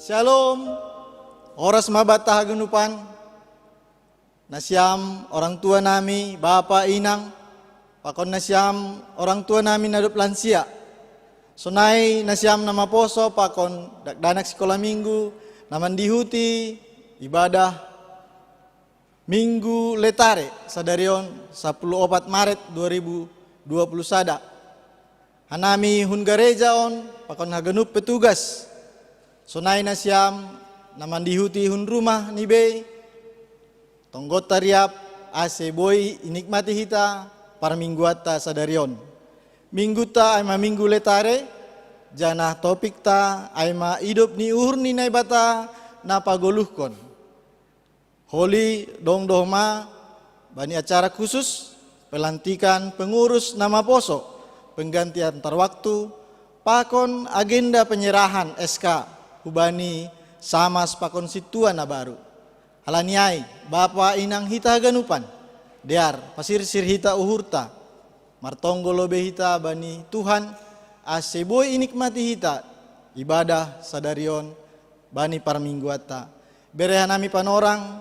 Shalom, oras mabata hagunupan, nasyam orang tua nami, bapa inang, pakon nasyam orang tua nami nadup lansia. Sonai nasyam nama poso, pakon danak sekolah minggu, naman dihuti, ibadah, minggu letare, sadarion 14 Maret 2020 sada. Hanami hun gereja on, pakon hagenup petugas. Sonai nasyam naman dihuti hun rumah nibe tonggot tariap ase boy inikmati hita para mingguata sadarion. Minggu ta aima minggu letare janah topik ta aima hidup ni uhur ni naibata napagoluhkon. Holi dong dohma bani acara khusus pelantikan pengurus nama poso penggantian tarwaktu pakon agenda penyerahan SK hubani sama sepakon situan na baru. Halaniai bapa inang hita ganupan. Dear pasir-sir hita uhurta. Martonggo lobe hita bani Tuhan aseboy inikmati hita. Ibadah sadarion bani parmingguata. Berehan nami panorang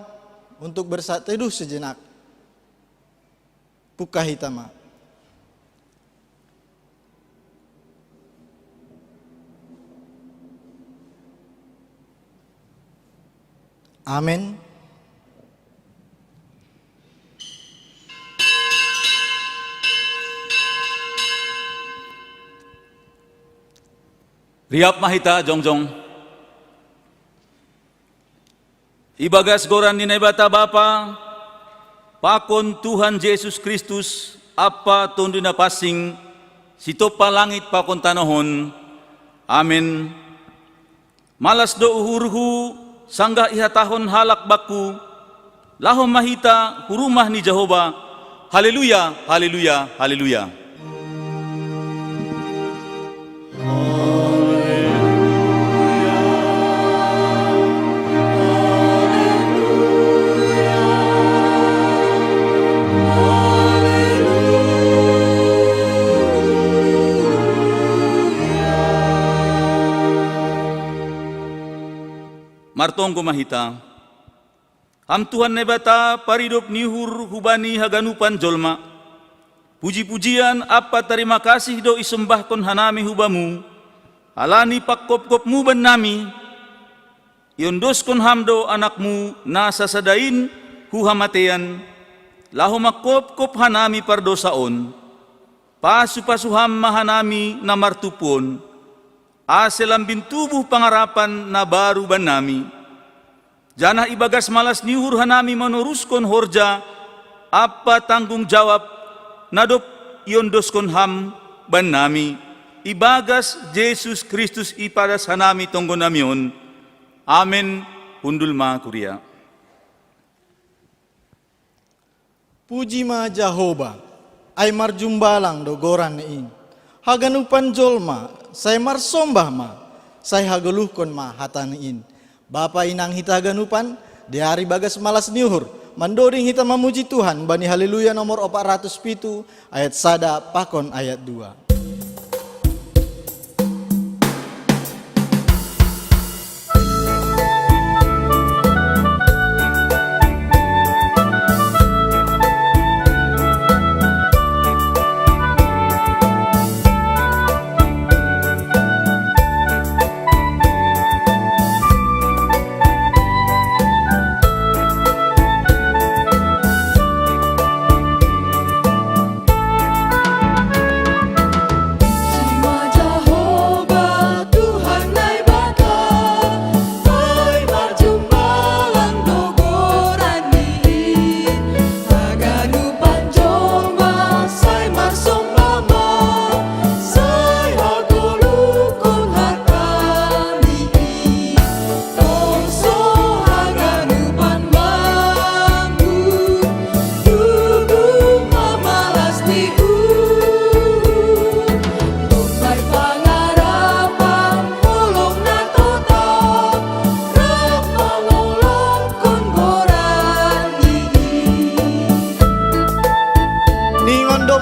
untuk bersateduh sejenak. Puka hita ma. Amin. Riap mahita jongjong. Ibagas goran ni bata bapa, pakon Tuhan Yesus Kristus apa tondo na pasing sito palangit pakon tanahon. Amin. Malas do uhurhu sangga ihatahon halak baku lahom mahita hurumah ni Jehovah. Haleluya, haleluya, haleluya. Martonggo mahita, am Tuhan nebata paridop nihur hubani haganupan jolma. Puji-pujian apa terima kasih do isembahkon hanami hubamu. Alani pakkop-kopmu ban nami. Iondoskon hamdo anakmu nasa sadain huhamatean. Laho makkop-kop hanami pardosaon. Pasu-pasuham mahanami na martupon. Aselambin tubuh pangarapan na baru ban nami. Janah ibagas malas nihur hanami menuruskon horja apa tanggung jawab nadop iondoskon ham ban nami. Ibagas Yesus Kristus ipadas hanami tonggo namion. Amen. Hundul ma kuria. Puji ma Jehovah ay marjumbalang do goran in. Haganupan jolma, saya marsombah ma, saya hagaluhkon ma hataniin. Bapa inang hita haganupan, di hari bagas malas niuhur, mandoring hita memuji Tuhan, bani haleluya nomor 407, ayat sada pakon ayat 2.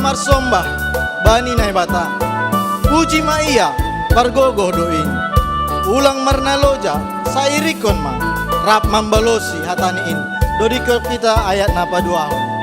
Marsombah bani naibata puji ma iya pargogoh doin ulang marna loja sairikon ma rap mambalosi hatani in dodiko kita ayat napa duahon.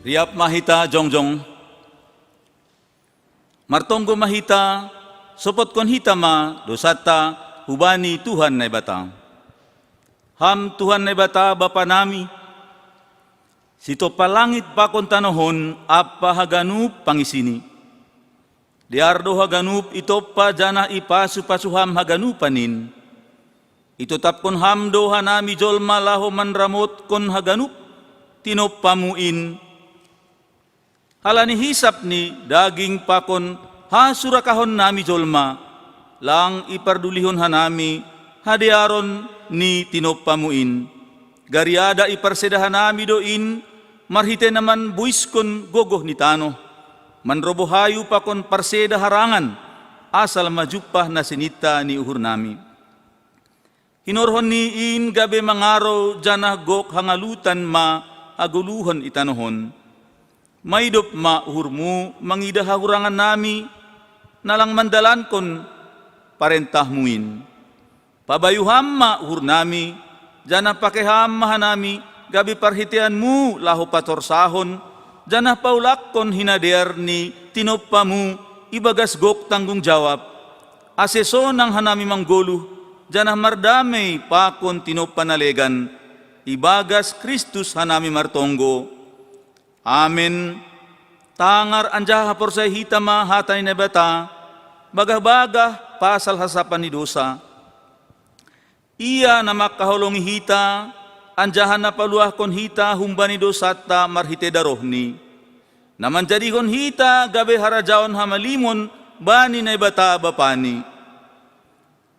Riap mahita jongjong, martonggo mahita, sopot kon hitama dosata hubani Tuhan na ibata. Ham Tuhan na ibata Bapa nami, sito palangit pa kon tanohon apa haganup pangisini. Diardo haganup ito pa jana ipasu-pasuham haganupanin. Ito tap kon hamdo hanami jolma laho manramot kon haganup tinop pamuin. Halani hisap ni daging pakon hasurakahon nami jolma lang ipardulihon hanami hadiaron ni tinopamuin. Gariada iparsedahan nami doin marhite naman buiskon gogoh ni tano. Manrobohayu pakon parseda harangan asal majupah na sinita ni uhur nami. Hinorhon ni in gabe mangaro janah gok hangalutan ma aguluhon itanohon. Maidop ma uhurmu mangida hahurangan nami nalang mandalan kon parentahmuin. Pabayuham ma uhur nami janah pakeham mahanami gabi parhitianmu lahu patorsahon janah paulak kon hinader ni tinopamu ibagas gok tanggung jawab. Aseso nang hanami manggoluh janah mardamay pakon tinopanalegan ibagas Kristus hanami martonggo. Amin. Tangar anjaha porsay hitama hatay na bata, bagah-bagah pasal hasapan ni dosa. Iya na makahulong hita, anjahan na paluah kon hita humbani dosata marhite darohni. Naman jadi kon hita gabe harajaon hamalimon bani na bata bapani.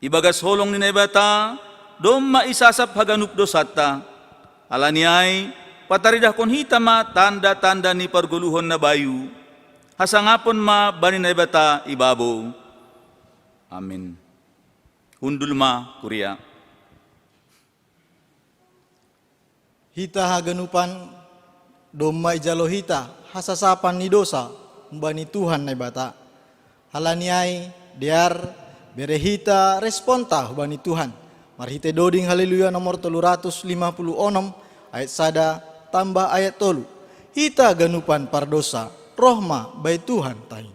Ibagas holong ni na bata, dom maisasap haganup dosata. Alaniay, pataridah kon hitama tanda-tanda ni parguluhon na bayu. Hasangapon ma bani na ibata ibabo. Amin. Hundul ma Korea. Hita haganupan doma ijalo hita hasasapan ni dosa mbani Tuhan na ibata. Halaniay diar berehita responta hubani Tuhan. Marhite doding haleluya nomor 356 ayat sada tambah ayat 3. Hita ganupan pardosa rohma bai Tuhan tain.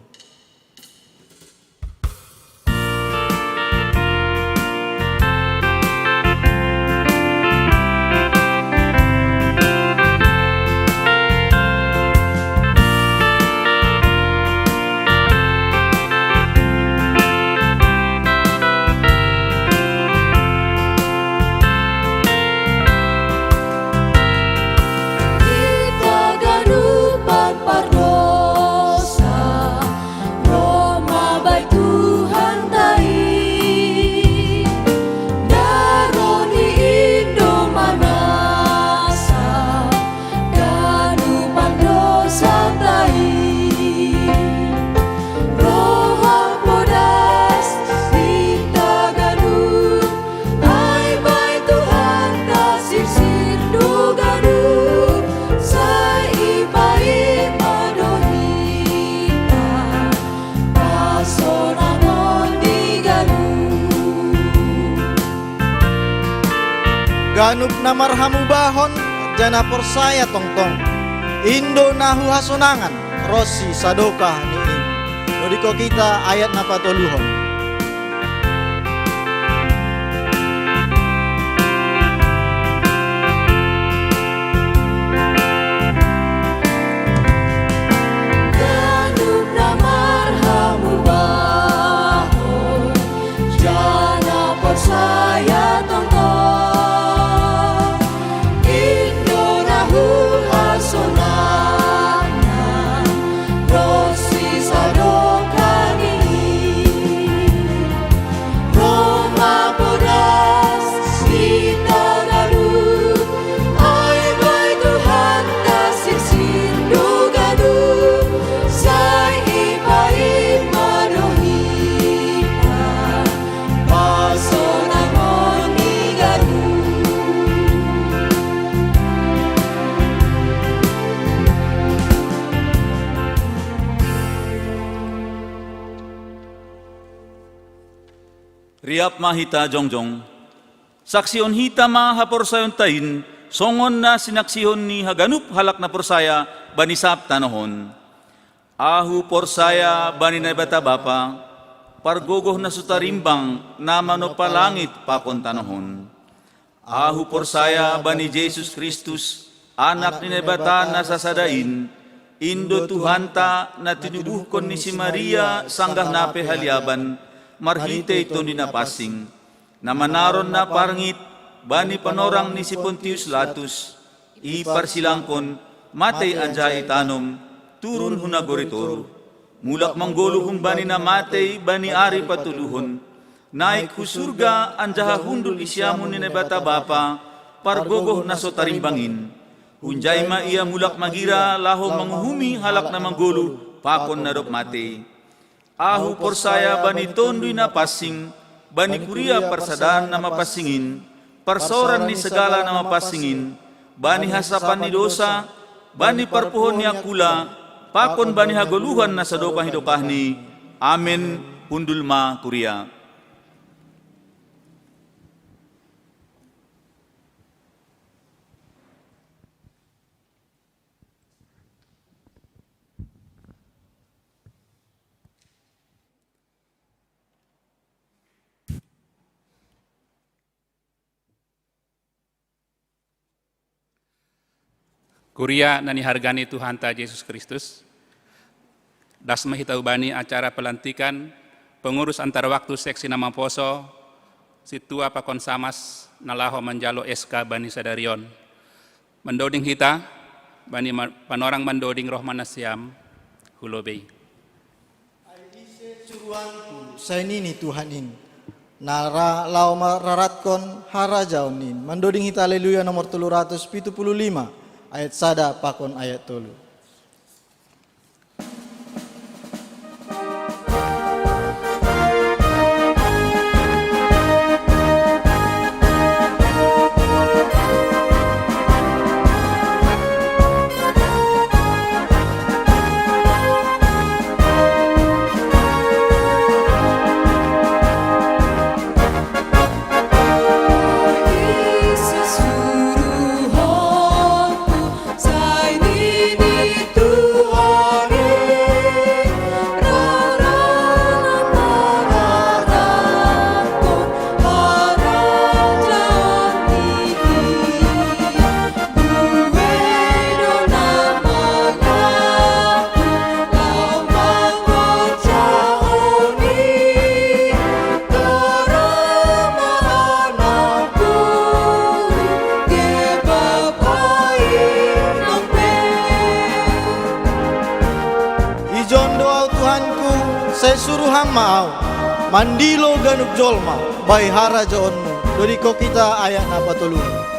Ganup na marhamu bahon jana porsaya tongtong Indo nahu hasonangan Rosi sadokah niim Nodiko kita ayat na patoluhon Riap mahita jongjong. Saksion hita ma haporsayon tain, songon na sinaksihon ni haganup halak na porsaya banisap tanahon. Ahu porsaya bani na bata bapa, pargogoh na sutarimbang na manopalangit pakon tanahon. Ahu porsaya bani Jesus Kristus, anak ni nebata na sasadain, Indo Tuhanta na tinubuhkon ni si Maria sanggah nape halyaban, marhite ito ni napasing, na manaron na parngit, bani panorang ni si Pontius Latus, iparsilangkon, matay anja itanom, turun hunagoritor, mulak manggolo hung bani na matay, bani ari patuluhon, naik husurga anjaha hundul isyamun ni nebata bapa, pargogoh na sotarimbangin, hunjay ma iya mulak magira, laho manguhumi halak na manggolo, pakon na dok matay. Ahu porsaya bani tondoy na pasing, bani kuria parsadaan na mapasingin, parsoran ni segala na mapasingin, bani hasapan ni dosa, bani parpuhon ni akula, pakon bani hagoluhan na sa dokah hidokah ni, amen, hundulma kuria. Kuria nani hargani Tuhan ta Yesus Kristus. Dasma hita ubani acara pelantikan pengurus antar waktu seksi nama poso situa pakon samas nalaho menjalo SK bani sadarion. Mendoding hita bani panorang mendoding roh manasiam hulobei. Aise suruanku sainini Tuhanin. Nara lau mararatkon harajaunin. Mendoding hita haleluya nomor 375. Ayat sada pakon ayat 3. Saya suruh hamau mandilo ganuk jolma bai haraja onmu dari ko kita ayat napa tolong.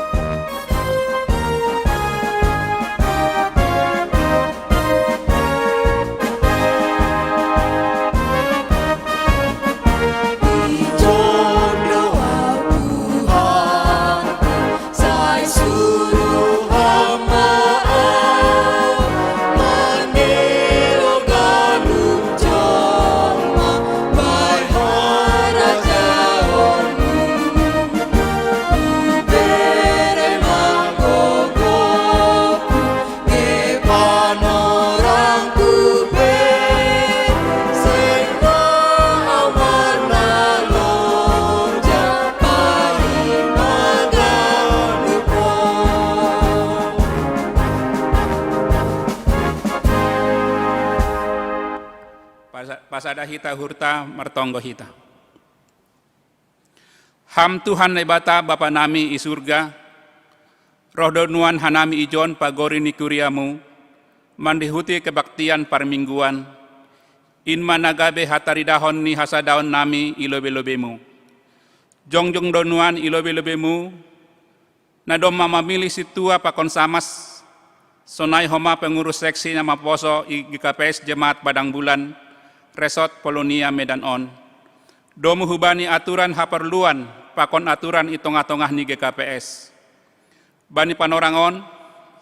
Pasada hita hurta mertonggo hita. Ham Tuhan nebata Bapa nami i surga, roh donuan hanami ijon pagori ni kuriamu, mandihuti kebaktian parmingguan, in managabe hataridahon ni hasadaon nami ilobe-lobemu. Jongjong donuan ilobe-lobemu, nadom mamamili situa pakon samas, sonai homa pengurus seksi nama poso i GKPS Jemaat Padang Bulan, Resort Polonia Medan On. Domu hubani aturan haperluan pakon aturan itong-atongah ni GKPS. Bani panorangon,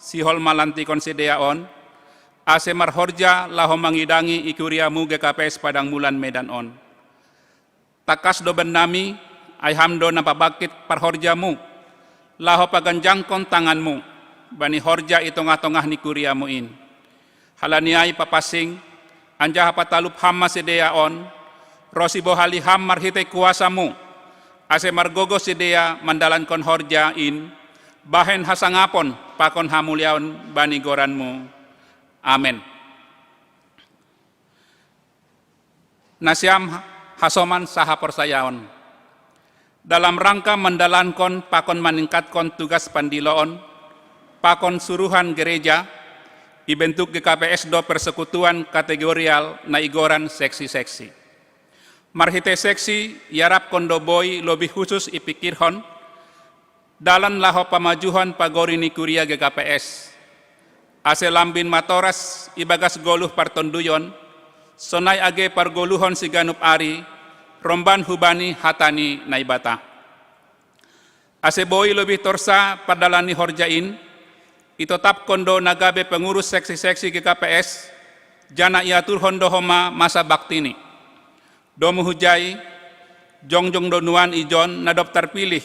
sihol malanti konsidea on, ase marhorja laho mangidangi ikuriamu GKPS Padang Bulan Medan On. takas do benami, ay hamdo napabakit parhorjamu, laho paganjangkon tanganmu, bani horja itongah-tongah ni kuriamu in. Halaniai papasing, anjaha patalup hamma sedeaon, rosi bohali hammar hite kuasamu, ase margogo sedea mandalankon horja in, bahen hasangapon pakon hamuliaon bani goranmu. Amen. Nasiam hasoman saha persayaon. Dalam rangka mendalankon pakon meningkatkan tugas pandiloon, pakon suruhan gereja, dibentuk GKPS do persekutuan kategorial na igoran seksi-seksi. Marhite seksi yarap kondoboy lebih khusus ipikirhon, dalan laho pamajuhan pagori ni kuria GKPS. Ase lambin matoras ibagas goluh partonduyon, sonai age pargoluhon siganup ari, romban hubani hatani naibata. Ase boy lebih torsa padalani horjain, itotap kondo nagabe pengurus seksi-seksi GKPS, jana iatur hondo homa masa baktini. Domu hujai, jongjong donuan ijon na daftar pilih,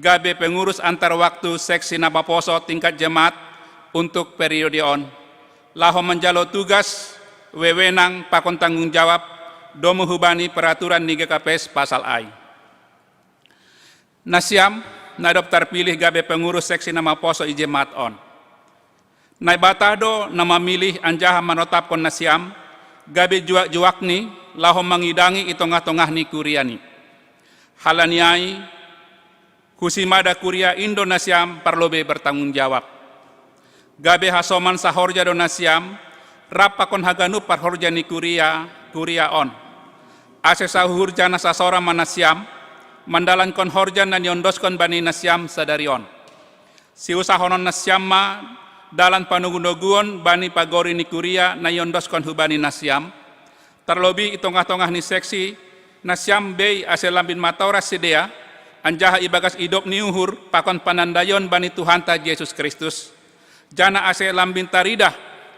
gabe pengurus antar waktu seksi nabaposo tingkat jemaat untuk periode on. Laho menjalo tugas, wewenang pakon tanggung jawab, domu hubani peraturan ni GKPS pasal I. Nasiam, na daftar pilih gabe pengurus seksi nama poso ijemat on. Naibatado nama milih anjaha manotapkon nasiam, gabe juak ni, laho mangidangi itongah-tongah ni kuriani. Halaniai, husimada kuria Indonesiam parlobe bertanggung jawab. Gabe hasoman sahorja donasiam, rapakon haganu parhorja ni kuria on. Ase sahur jana sasora manasiam, mandalan kon horja na nyondoskon bani nasiam sadarion. Si usahonon nasiam ma, dalan panugunoguon bani pagori ni kuria na nyondoskon hubani nasiam. Terlebih itongah-tongah ni seksi, nasiam bei ase lambin matoras sedea, anjaha ibagas idop ni uhur, pakon panandayon bani Tuhanta Yesus Kristus. Jana ase lambin taridah,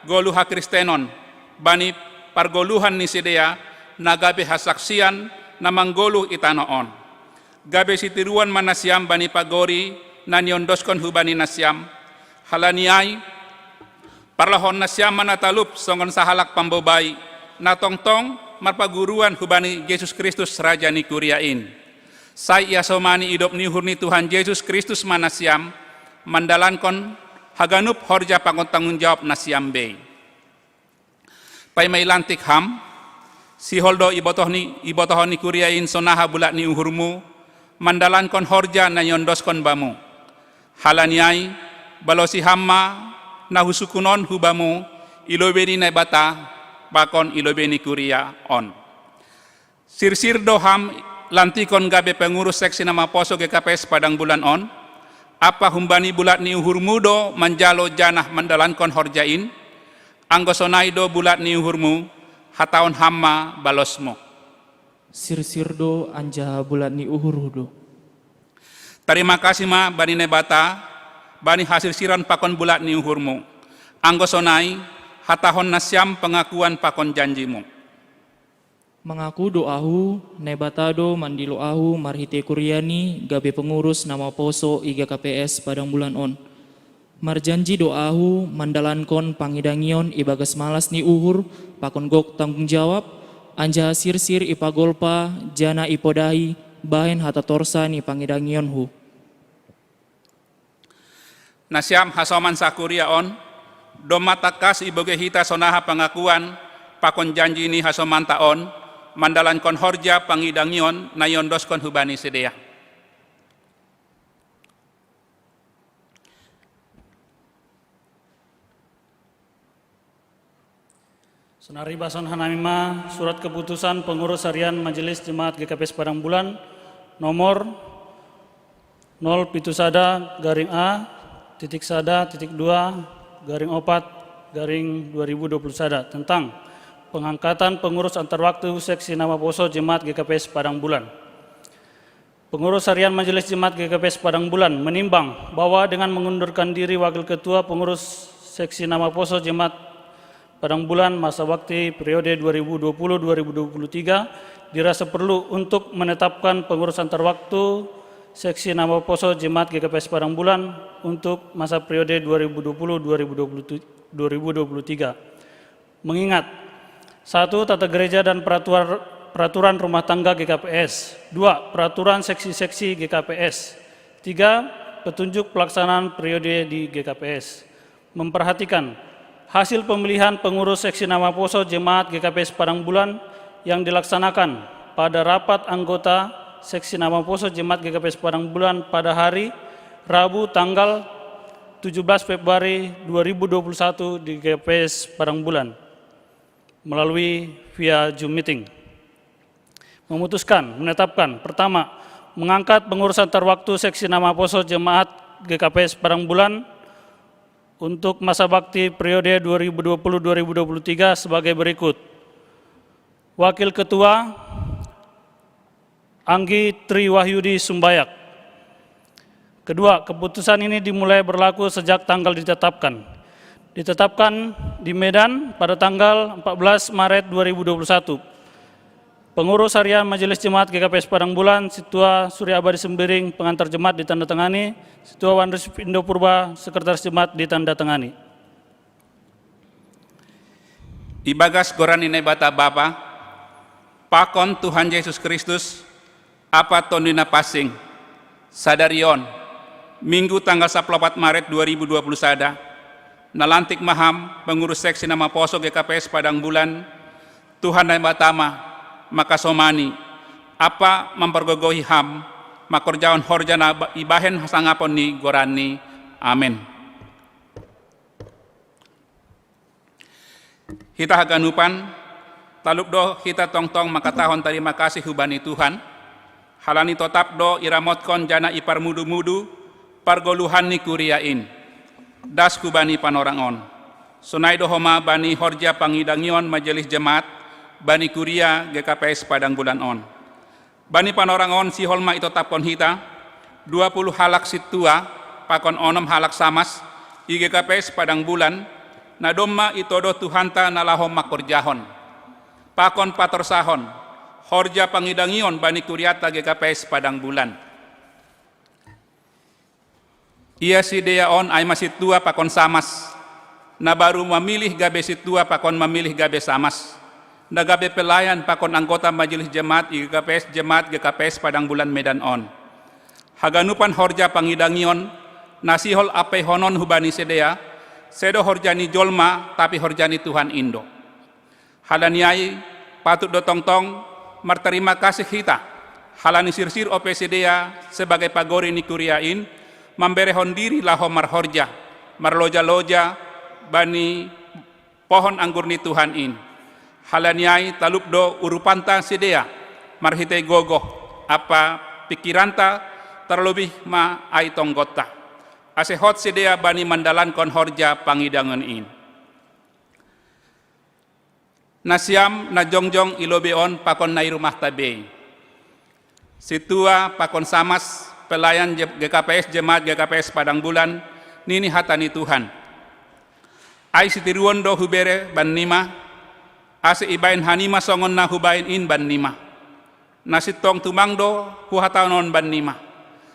goluha Kristenon, bani pargoluhan ni sedea, nagabe hasaksian, namang goluh itanoon. Gabe sitiruan manasiam bani pagori, nanyondoskon hubani nasiam, halaniai, parlahon nasiam manatalup songon sahalak pambobay, natongtong marpaguruan hubani Yesus Kristus Raja ni kuriain. Say yasomani idop ni hurni Tuhan Yesus Kristus manasiam, mandalankon haganup horja pakon tanggung jawab nasiam bay. Pai may lantik ham, si holdo ibotohon ni kuriain sonaha bulat ni uhurmu, mandalankon horja na yondoskon bamu. Halaniai, balosi hamma na husukunon hubamu, ilobeni na bata, bakon ilobeni kuria on. Sirsir doham lantikon gabe pengurus seksi nama poso GKPS Padang Bulan on, apa humbani bulat ni uhurmu do manjalo janah mandalankon horjain, anggosonai do bulat ni uhurmu, hataon hamma balosmo. Sirsir do anja bulat ni uhur do. Terima kasih ma bani nebata, bani hasil siron pakon bulat ni uhurmu, anggosonai hatahon nasiam pengakuan pakon janjimu. Mengaku doahu, nebatado mandilo ahu marhite kuriani gabe pengurus nama poso IGKPS Padang Bulan on. Marjanji doahu mandalankon pangidangion ibagas malas ni uhur pakon gok tanggung jawab anja sirsir ipagolpa jana ipodahi bahen hata torsa ni pangidangion hu. Nasiam hasoman sakuria on, domatakas iboge hita sonaha pengakuan pakon janji ni hasoman taon, mandalankon horja pangidangion na yondoskon hubani sedea. Senari bason hanamima surat keputusan pengurus harian Majelis Jemaat GKPS Padang Bulan nomor 0,1-sada-2-4-2021 tentang pengangkatan pengurus antar waktu seksi nama poso Jemaat GKPS Padang Bulan. Pengurus harian Majelis Jemaat GKPS Padang Bulan menimbang bahwa dengan mengundurkan diri wakil ketua pengurus seksi nama poso Jemaat Padang Bulan masa bakti periode 2020-2023 dirasa perlu untuk menetapkan pengurus antar waktu Seksi Nama Poso Jemaat GKPS Padang Bulan untuk masa periode 2020-2023. Mengingat 1. Tata gereja dan peraturan rumah tangga GKPS. 2. Peraturan seksi-seksi GKPS. 3. Petunjuk pelaksanaan periode di GKPS. Memperhatikan hasil pemilihan pengurus Seksi Nama Poso Jemaat GKPS Padang Bulan yang dilaksanakan pada rapat anggota Seksi Nama Poso Jemaat GKPS Padang Bulan pada hari Rabu tanggal 17 Februari 2021 di GKPS Padang Bulan melalui via Zoom meeting. Memutuskan, menetapkan, pertama, mengangkat pengurus antar waktu Seksi Nama Poso Jemaat GKPS Padang Bulan untuk masa bakti periode 2020-2023 sebagai berikut. Wakil Ketua Anggi Tri Wahyudi Sumbayak. Kedua, keputusan ini dimulai berlaku sejak tanggal ditetapkan. Ditetapkan di Medan pada tanggal 14 Maret 2021. Pengurus Harian Majelis Jemaat GKPS Padang Bulan, Situa Surya Abadi Sembiring, pengantar jemaat ditandatangani, Situa Wandres Indo Purba, Sekretaris Jemaat ditandatangani. Ibagas Gorani Nebata Bapa, Pakon Tuhan Yesus Kristus, apa tonina pasing, sadarion, Minggu tanggal 14 Maret 2020 sada, nalantik maham pengurus Seksi Nama Poso GKPS Padang Bulan, Tuhan dan Batama, maka somani, apa mempergogohi ham, makorjaon horjana ibahen sangapon ni gorani, amin. Kita haganupan, taluk do kita tong-tong makatahon terima kasih hubani Tuhan, halani totap do iramotkon jana ipar mudu-mudu, pargoluhan ni kuriain, das kubani panorangon, sunai do homa bani horja pangidangion majelis jemaat, bani kuria GKPS Padang Bulan on. Bani panorangon si holma ito tapkon hita, 20 halak situa, pakon onom halak samas, i GKPS Padang Bulan, na domma ito do tuhanta nalahom makorjahon. Pakon patorsahon, horja pangidangion bani kuriata GKPS Padang Bulan. Ia si deaon ay masitua pakon samas, na baru memilih gabe situa pakon memilih gabe samas. Nagabe pelayan pakon anggota majelis jemaat GKPS Padang Bulan Medan on. Haganupan horja pangidangion, nasihol ape honon hubani sedea, sedo horjani jolma tapi horjani Tuhan Indo. Halaniai patut do tong-tong marterima kasih kita, halani sirsir ope sedea sebagai pagori ni kuriain, memberehon diri laho marhorja, marloja-loja bani pohon anggur ni Tuhan in. Halaniai talup do urupanta sedea, marhite gogoh, apa pikiranta terlebih ma ai tonggota. Asehot sedea bani mandalan kon horja pangidangan in. Nasiam na jongjong ilobeon pakon nai rumah tabe. Situa pakon samas pelayan GKPS Jemaat GKPS Padang Bulan nini hatani Tuhan. Ai sitiruon do hubere ban nima, ase ibain hanima songon na hubain in ban nima. Nasitong tumangdo huhatanon ban nima.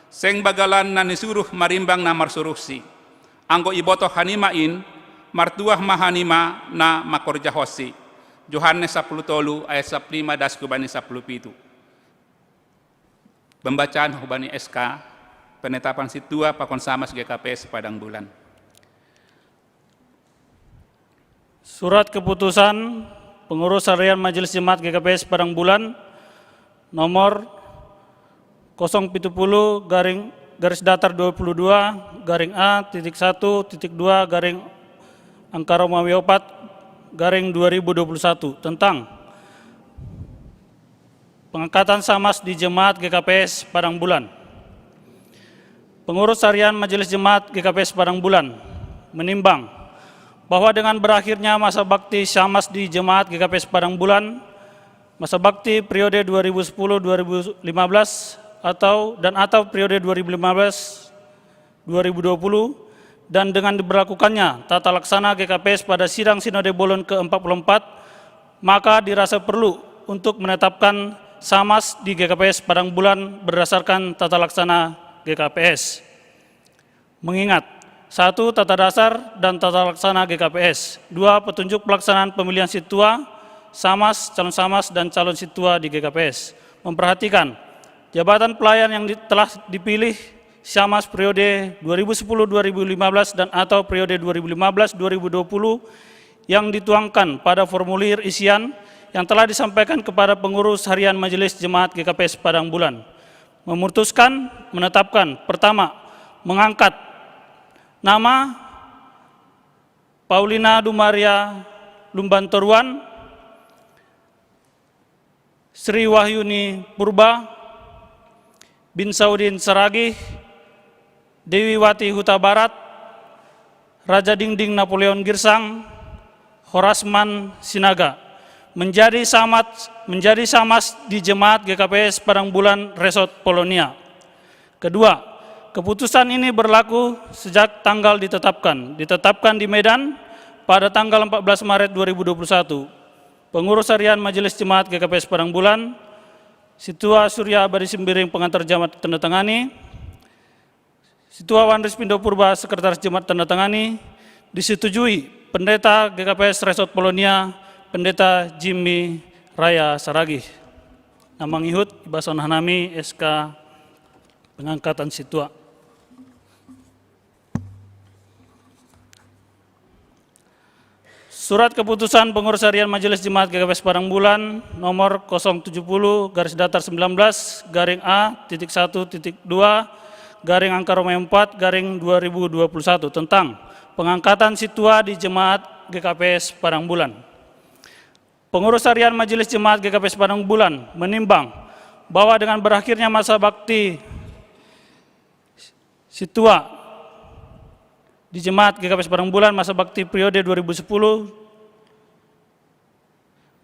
Seng bagalan na nisuruh marimbang na marsuruhsi. Anggo iboto hanima in, martuah mahanima na makorjahosi. Yohanes 10 ayat 15 das kubani 17. Pembacaan hubani SK penetapan situa pakon samas GKPS Padang Bulan. Surat keputusan pengurus harian Majelis Jemaat GKPS Padang Bulan nomor 070 garis datar 22 garing A.1.2 garing angka Romawi 4 garing 2021 tentang pengangkatan samas di Jemaat GKPS Padang Bulan. Pengurus harian Majelis Jemaat GKPS Padang Bulan menimbang bahwa dengan berakhirnya masa bakti samas di Jemaat GKPS Padang Bulan, masa bakti periode 2010-2015 atau periode 2015-2020 dan dengan diberlakukannya tata laksana GKPS pada sidang Sinode Bolon ke-44, maka dirasa perlu untuk menetapkan Samas di GKPS Padang Bulan berdasarkan tata laksana GKPS. Mengingat 1. Tata dasar dan tata laksana GKPS. 2. Petunjuk pelaksanaan pemilihan situa, Samas, calon Samas, dan calon situa di GKPS. Memperhatikan jabatan pelayan yang telah dipilih Samas periode 2010-2015 dan atau periode 2015-2020 yang dituangkan pada formulir isian yang telah disampaikan kepada pengurus harian Majelis Jemaat GKPS Padang Bulan. Memutuskan, menetapkan, pertama, mengangkat nama Paulina Dumaria Lumbantoruan, Sri Wahyuni Purba, bin Saudin Saragih, Dewi Wati Huta Barat, Raja Dingding Napoleon Girsang, Horasman Sinaga menjadi samas di Jemaat GKPS Padang Bulan Resort Polonia. Kedua, keputusan ini berlaku sejak tanggal ditetapkan di Medan pada tanggal 14 Maret 2021. Pengurus harian Majelis Jemaat GKPS Padang Bulan, Situa Surya Abadi Sembiring pengantar jemaat tanda tangani, Situa Wandris Pindo Purba Sekretaris Jemaat tanda tangani, disetujui Pendeta GKPS Resort Polonia, Pendeta Jimmy Raya Saragih. Nama ngihut Ibason Hanami SK pengangkatan situa. Surat keputusan pengurus harian Majelis Jemaat GKPS Padang Bulan nomor 070-19-A.2/2021 tentang pengangkatan situa di Jemaat GKPS Padang Bulan. Pengurus harian Majelis Jemaat GKPS Padang Bulan menimbang bahwa dengan berakhirnya masa bakti situa di Jemaat GKPS Padang Bulan masa bakti periode 2010,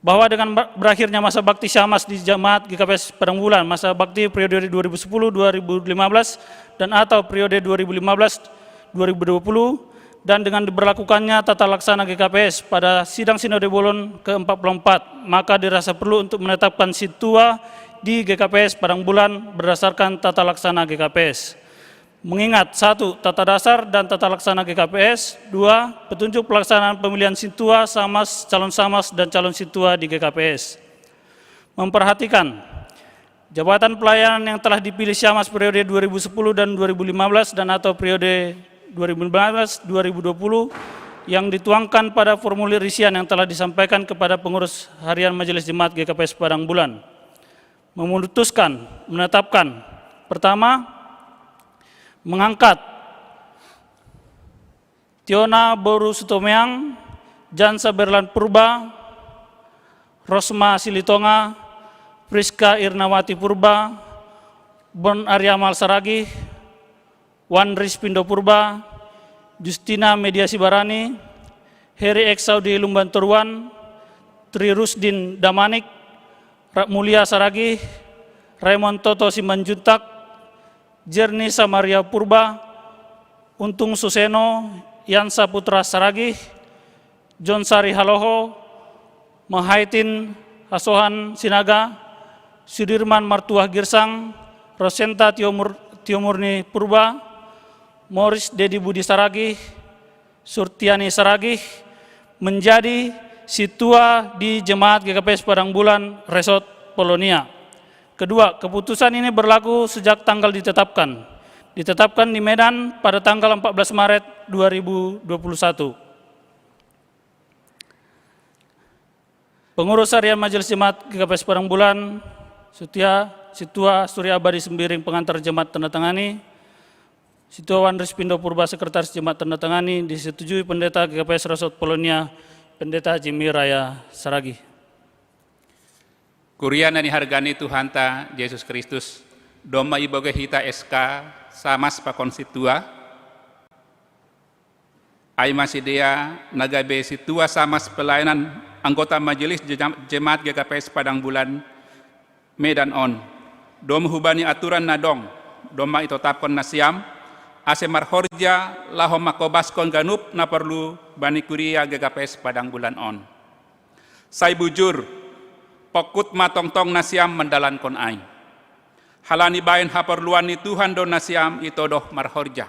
bahwa dengan berakhirnya masa bakti Syamas di Jemaat GKPS Padang Bulan masa bakti periode 2010-2015 dan atau periode 2015-2020, dan dengan diberlakukannya tata laksana GKPS pada sidang Sinode Bolon ke-44, maka dirasa perlu untuk menetapkan situa di GKPS Padang Bulan berdasarkan tata laksana GKPS. Mengingat 1. Tata dasar dan tata laksana GKPS. 2. Petunjuk pelaksanaan pemilihan situa, Samas, calon Samas, dan calon situa di GKPS. Memperhatikan jabatan pelayanan yang telah dipilih Samas periode 2010 dan 2015 dan atau periode 2015-2020 yang dituangkan pada formulir isian yang telah disampaikan kepada pengurus harian Majelis Jemaat GKPS Padang Bulan. Memutuskan, menetapkan, pertama, mengangkat Tiona Boru Sutomeang, Jansa Berlan Purba, Rosma Silitonga, Priska Irnawati Purba, Bon Aryamal Saragih, Wandris Pindo Purba, Justina Mediasi Barani, Heri Eksaudi Lumbantoruan, Tri Rusdin Damanik, Mulia Saragih, Raymond Toto Simanjuntak, Jerni Samaria Purba, Untung Suseno, Yansa Putra Saragih, John Sari Haloho, Mahaitin Hasohan Sinaga, Sudirman Martuah Girsang, Rosenta Tiomurni Purba, Morris Dedi Budi Saragih, Surtiani Saragih menjadi situa di Jemaat GKPS Padang Bulan Resort Polonia. Kedua, keputusan ini berlaku sejak tanggal ditetapkan di Medan pada tanggal 14 Maret 2021. Pengurus harian Majelis Jemaat GKPS Padang Bulan, Situa Surya Abadi Sembiring pengantar jemaat tanda tangani, Situa Wandris Pindo Purba Sekretaris Jemaat tanda tangani, disetujui Pendeta GKPS Resort Polonia, Pendeta Jimmy Raya Saragih. Kuriana ni hargani Tuhanta Yesus Kristus, doma iboge hita SK Samas pakon situa, ai masih dia nagabe situa Samas pelayanan anggota Majelis Jemaat GKPS Padang Bulan Medan on, dom hubani aturan nadong, doma itu tapkon nasiam, ase marhorja lahom makobaskon ganup na perlu bani kuria GKPS Padang Bulan on. Saya bujur pokut matong-tong nasiam mendalankan ai. Halani bain haperluan ni Tuhan do nasiam itodoh marhorja.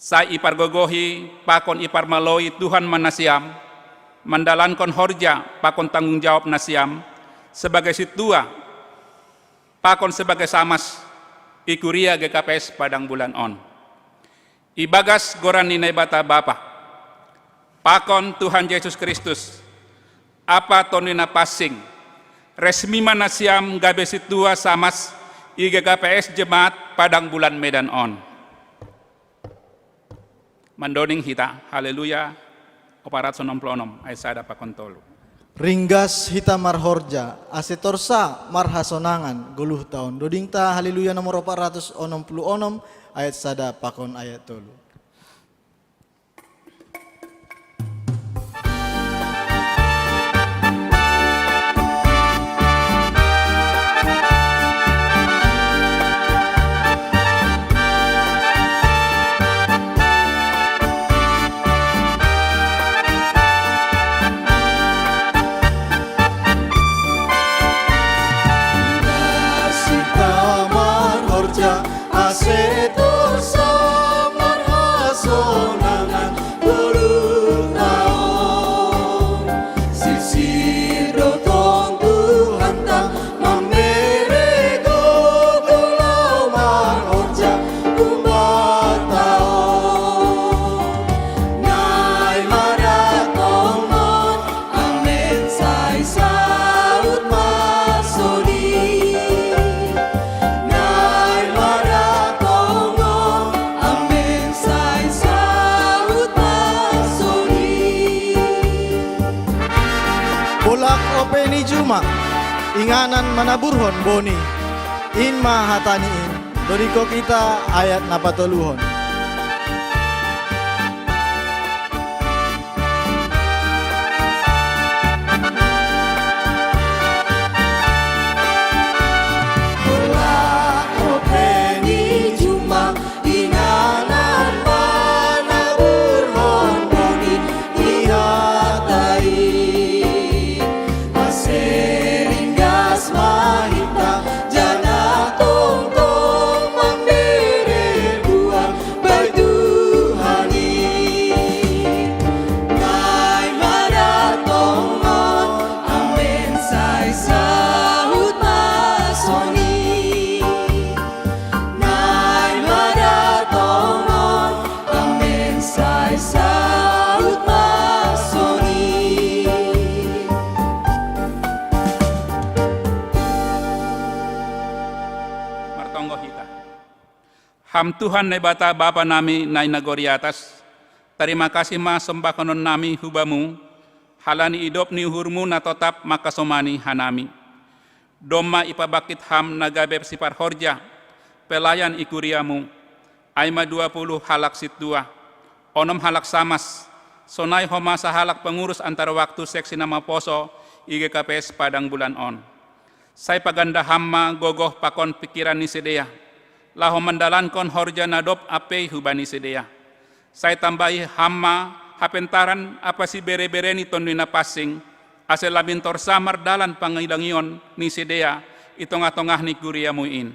Sai ipar gogohi pakon ipar maloi Tuhan manasiam, mendalankan horja pakon tanggung jawab nasiam, sebagai situa pakon sebagai samas ikuria GKPS Padang Bulan On. Ibagas goran ninai bata Bapa, pakon Tuhan Yesus Kristus, apa tonina passing, resmi manasiam gabe situa samas IGKPS Jemaat Padang Bulan Medan On. Mandoning hita, haleluya, 466, ayat sada pakon tolu. Ringgas hita marhorja, asetorsa marhasonangan, guluh tahun. Dodingta haleluya nomor 466, ayat sada pakon ayat tolu. Openi Juma, inganan manaburhon boni, in mahataniin, doriko kita ayat napatoluhon. Openi Juma, inganan manaburhon boni, ihatai. Seringgas mahita jana tong-tong memberi buah baik Tuhani. Ngai maratongon amen sai sahut masoni. Ngai maratongon amen sai sahut masoni. Ham Tuhan nai bata Bapa nami nai nagori atas, terima kasih ma sembah konon nami hubamu, halani idop ni uhurmu na totap makasomani hanami. Doma ipabakit ham nagabe sipar horja, pelayan ikuriamu, aima 20 halak sit 2, onom halak samas, sonai homasa halak pengurus antara waktu seksi nama poso, IGKPS Padang Bulan On. Saya paganda hamma gogoh pakon pikiran ni sedea, laho mendalankan horja nadop ape hubani sedea. Saya tambahi hamma hapentaran apa si bere-bere ni tondina passing, asal labin torsamar dalan pangilangion ni sedea, itong-atongah ni kuria muin.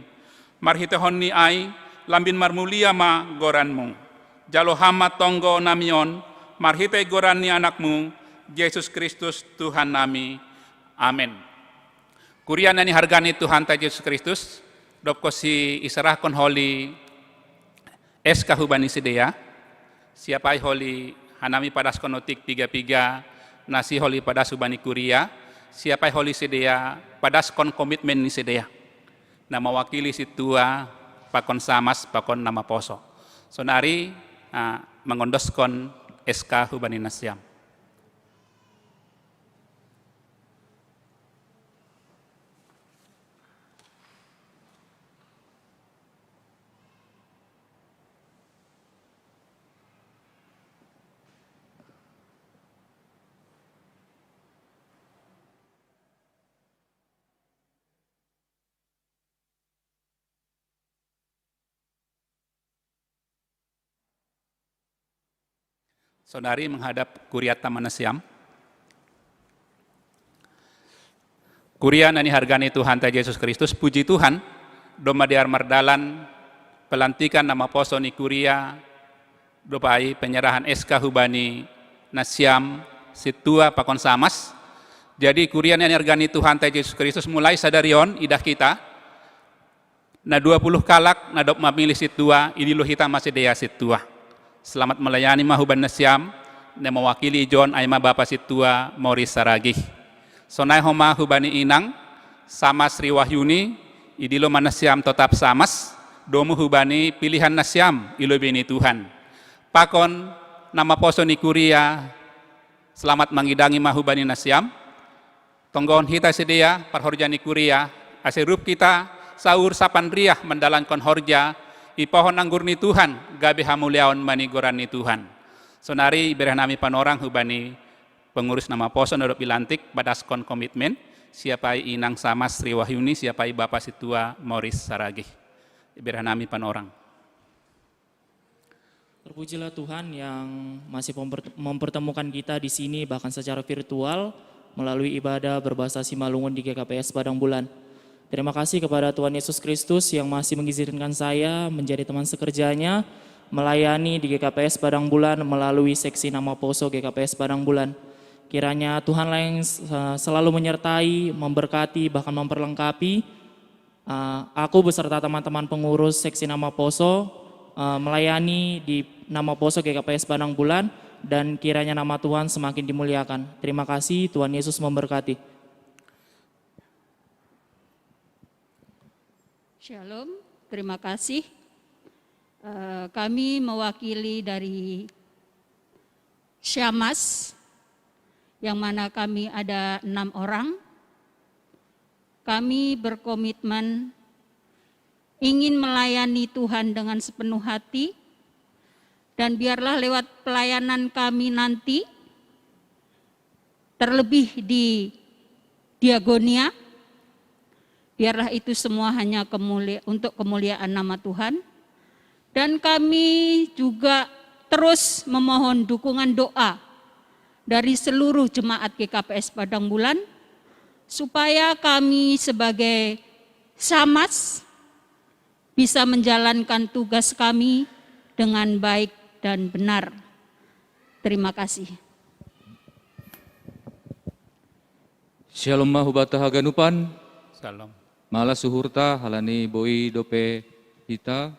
Marhitehon ni ai, lambin marmulia ma goranmu. Jalo hamma tonggo namion, marhite goran ni anakmu, Yesus Kristus Tuhan nami. Amin. Kuria nani hargani Tuhan ta Yesus Kristus, dopko si isarahkon holi SK hubani sedea, siapai holi hanami padas konotik 3 nasi holi padas hubani kuria, siapai holi sedea padas kon komitmen ni sedea, na mewakili situa pakon samas pakon nama poso. Sonari mengondoskon SK hubani nasiam. Saudari menghadap Kuriata Manasiam. Kurian ani hargani Tuhan ta Yesus Kristus, puji Tuhan, doma diar mardalan, pelantikan nama poso ni kuria, dopai penyerahan SK hubani Nasiam situa pakon samas. Jadi kurian ani hargani Tuhan ta Yesus Kristus mulai sadarion idah kita, na 20 kalak na dop mamilih situa, idilo hita masih dea situa. Selamat melayani mahuban Nasiam, na mewakili John Aima Bapak situa Morris Saragih. Sonai homa hubani inang, sama Sri Wahyuni, idilo manasiam tetap samas, domu hubani pilihan nasiam, ilo bini Tuhan. Pakon, nama poso ni kuria, selamat mengidangi mahubani nasiam, tonggon hita sedia, parhorjani kuria, asirup kita, saur sapan riah mendalankan horja, ipohon anggur ni Tuhan, gabe hamuliaon manigoran ni Tuhan. Sonari iberah nami panorang hubani, pengurus nama poso nodop ilantik badaskon komitmen siapai inang sama Sri Wahyuni siapai Bapak situa Morris Saragih. Iberah nami panorang. Terpujilah Tuhan yang masih mempertemukan kita di sini bahkan secara virtual melalui ibadah berbahasa Simalungun di GKPS Padang Bulan. Terima kasih kepada Tuhan Yesus Kristus yang masih mengizinkan saya menjadi teman sekerjanya melayani di GKPS Padang Bulan melalui seksi nama poso GKPS Padang Bulan. Kiranya Tuhanlah yang selalu menyertai, memberkati, bahkan memperlengkapi aku beserta teman-teman pengurus seksi nama poso melayani di nama poso GKPS Padang Bulan, dan kiranya nama Tuhan semakin dimuliakan. Terima kasih, Tuhan Yesus memberkati. Shalom, terima kasih. Kami mewakili dari Syamas, yang mana kami ada 6 orang. Kami berkomitmen ingin melayani Tuhan dengan sepenuh hati, dan biarlah lewat pelayanan kami nanti, terlebih di Diagonia, biarlah itu semua hanya untuk kemuliaan nama Tuhan. Dan kami juga terus memohon dukungan doa dari seluruh jemaat GKPS Padang Bulan, supaya kami sebagai Samas bisa menjalankan tugas kami dengan baik dan benar. Terima kasih. Shalom mahubata haganupan, Salam. mala suhurta halani boi dope hita,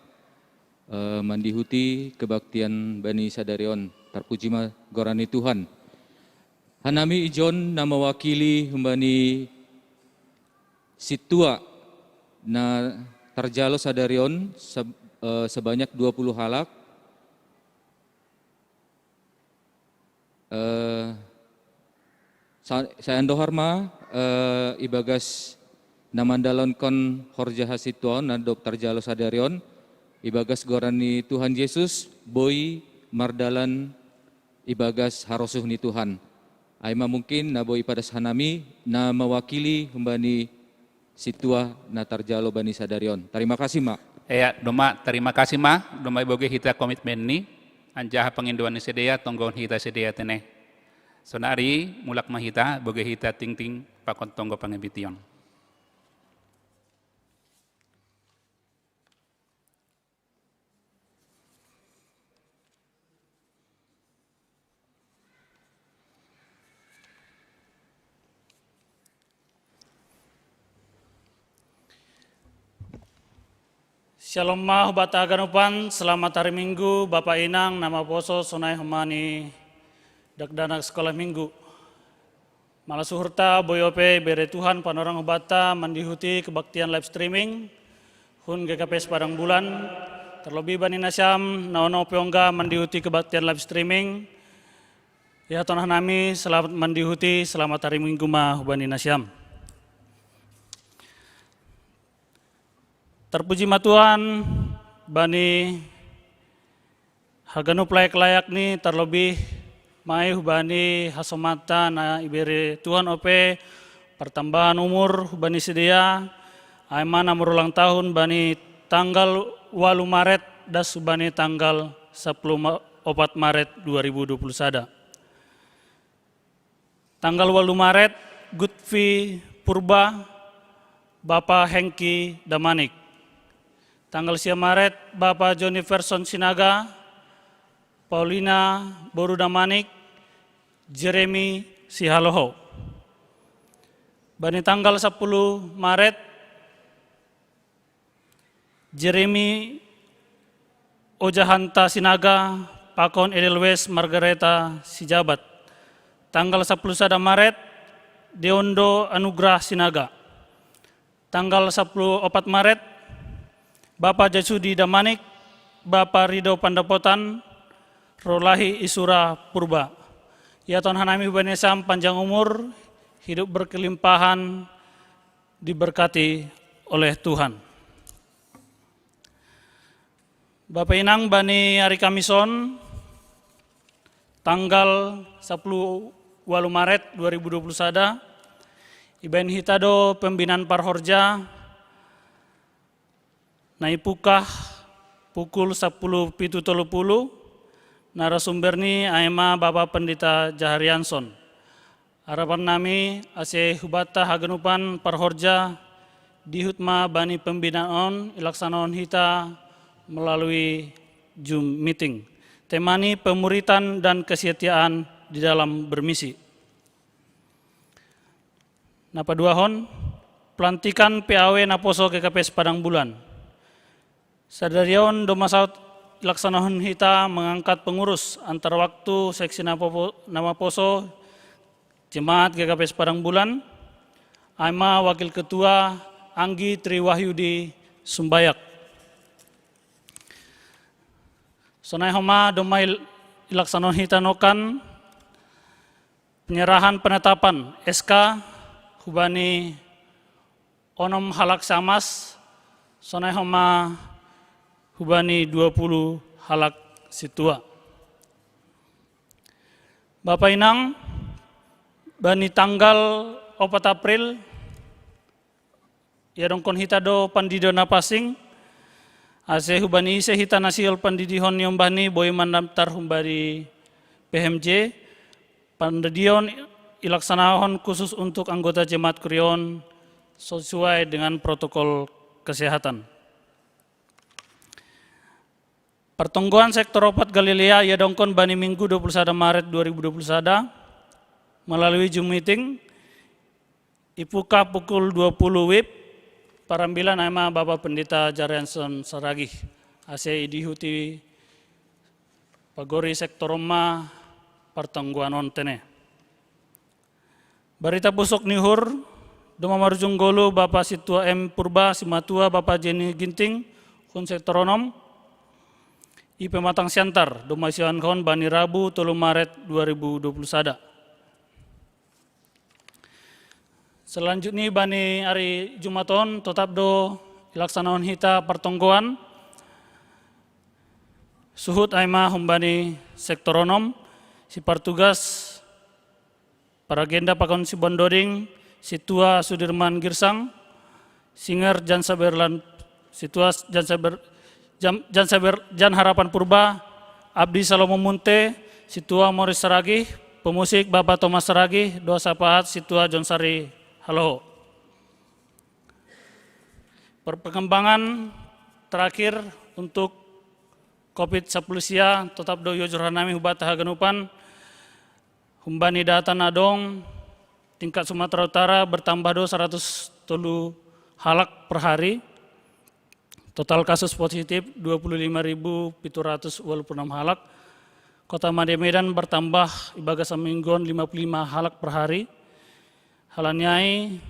mandihuti kebaktian Bani Sadarion, terpuji ma gorani Tuhan. Hanami ijon na mewakili humbani situa na terjalo Sadarion sebanyak 20 halak. Saya andoharma ibagas namandalon kon horja hasituan na dokter jalo Sadarion ibagas gorani Tuhan Yesus boy mardalan ibagas harosuh ni Tuhan. Aima mungkin na boy pada hanami na mewakili humbani situa na tarjalo Bani Sadarion. Terima kasih mak. Ya, doma terima kasih ma, doma iboge hita komitmen ni, anjaha penginduan ni sedia, tonggon hita sedia teneh. Sonari mulak mahita, boge hita ting-ting pakon tonggo pangebition. Shalom mah bata ganupan, selamat hari Minggu, Bapak Inang, nama poso sonai humani dakdanak sekolah Minggu. Malah suhurta boyope bere Tuhan panorang bata mandihuti kebaktian live streaming, hun GKPS Padang Bulan, terlebih Bani Nasiam, naono peongga mandihuti kebaktian live streaming. Ya tanah nami selamat mandihuti, selamat hari Minggu mah Bani Nasiam. Terpuji ma Tuhan, Bani haganup layak-layak ni terlebih mai Bani hasomata na ibere Tuhan ope pertambahan umur Bani sedia, aimana merulang tahun Bani tanggal 8 Maret das Bani tanggal 4 Maret 2021. Tanggal 8 Maret Gutfi Purba, Bapak Hengki Damanik. Tanggal 10 Maret, Bapak Johnny Verson Sinaga, Paulina Boru Damanik, Jeremy Sihaloho. Bani tanggal 10 Maret, Jeremy Ojahanta Sinaga, Pakon Edelwes Margareta Sijabat. Tanggal 10 Maret, Deondo Anugrah Sinaga. Tanggal 14 Maret, Bapak Jasudi Damanik, Bapak Rido Pandapotan, Rolahi Isura Purba. Ya Tuhan hanami Hubanesam panjang umur, hidup berkelimpahan, diberkati oleh Tuhan. Bapak Inang Bani Hari Kamison, tanggal 10 Maret 2020 sada, Ibain Hitado Pembinaan Parhorja, Naipukah pukul 10.30, narasumberni Aema Bapak Pendeta Jaharianson. Harapan nami ase hubata hagenupan Parhorja di Hutma Bani Pembinaan ilaksanaon hita melalui Zoom meeting. Temani pemuritan dan kesetiaan di dalam bermisi. Napa duahon, pelantikan PAW Naposo GKPS Padang Bulan. Sadarion Domasaut Laksanahun Hita mengangkat pengurus antar waktu seksi Namaposo Jemaat GKPS Padang Bulan, Aima Wakil Ketua Anggi Triwahyudi Sumbayak. Sonai Homa Domai Laksanahun Hita Nokan, penyerahan penetapan SK Hubani Onom Halak Samas, Sonai Homa Hubani 20 Halak Situa. Bapak Inang, Bani tanggal 4 April, ya dongkon hitado pandido napasing, ase hubani ise hita nasil pandidihon yung bani boy mandamtar humbari PMJ, pandidion ilaksanahon khusus untuk anggota jemaat Kurion sesuai dengan protokol kesehatan. Pertengguan sektor opat Galilea ya dongkon bani Minggu 21 Maret 2021 melalui Zoom meeting Ipuka pukul 20 WIB parambilan nama Bapak Pendeta Jarianson Saragih ase dihuti pagori sektor Roma pertengguan ontene. Barita busok nihur Doma Marujunggolo Bapak Situa M Purba Simatua Bapak Jenny Ginting kun sektor onom I Pematang Siantar, Domasian Kon Bani Rabu 3 Maret 2020 sada. Selanjutnya Bani hari Jumaton tetap do ilaksanaan hita pertonggoan suhut aima humbani sektor onom si partugas para agenda pakon si bondoring situa Sudirman Girsang Singer Jan Saberlan situa Jan Harapan Purba, Abdi Salomo Munte, Situa Morris Saragih, pemusik Bapak Thomas Saragih, doa sapahat Situa John Sari Halo. Perkembangan terakhir untuk COVID-19 tetap do yojurhanami hubat hagenupan, humbani data nadong, tingkat Sumatera Utara bertambah do 100 halak per hari. Total kasus positif 25.726 halak. Kota Madya Medan bertambah ibaga samingguan 55 halak per hari. Halanyai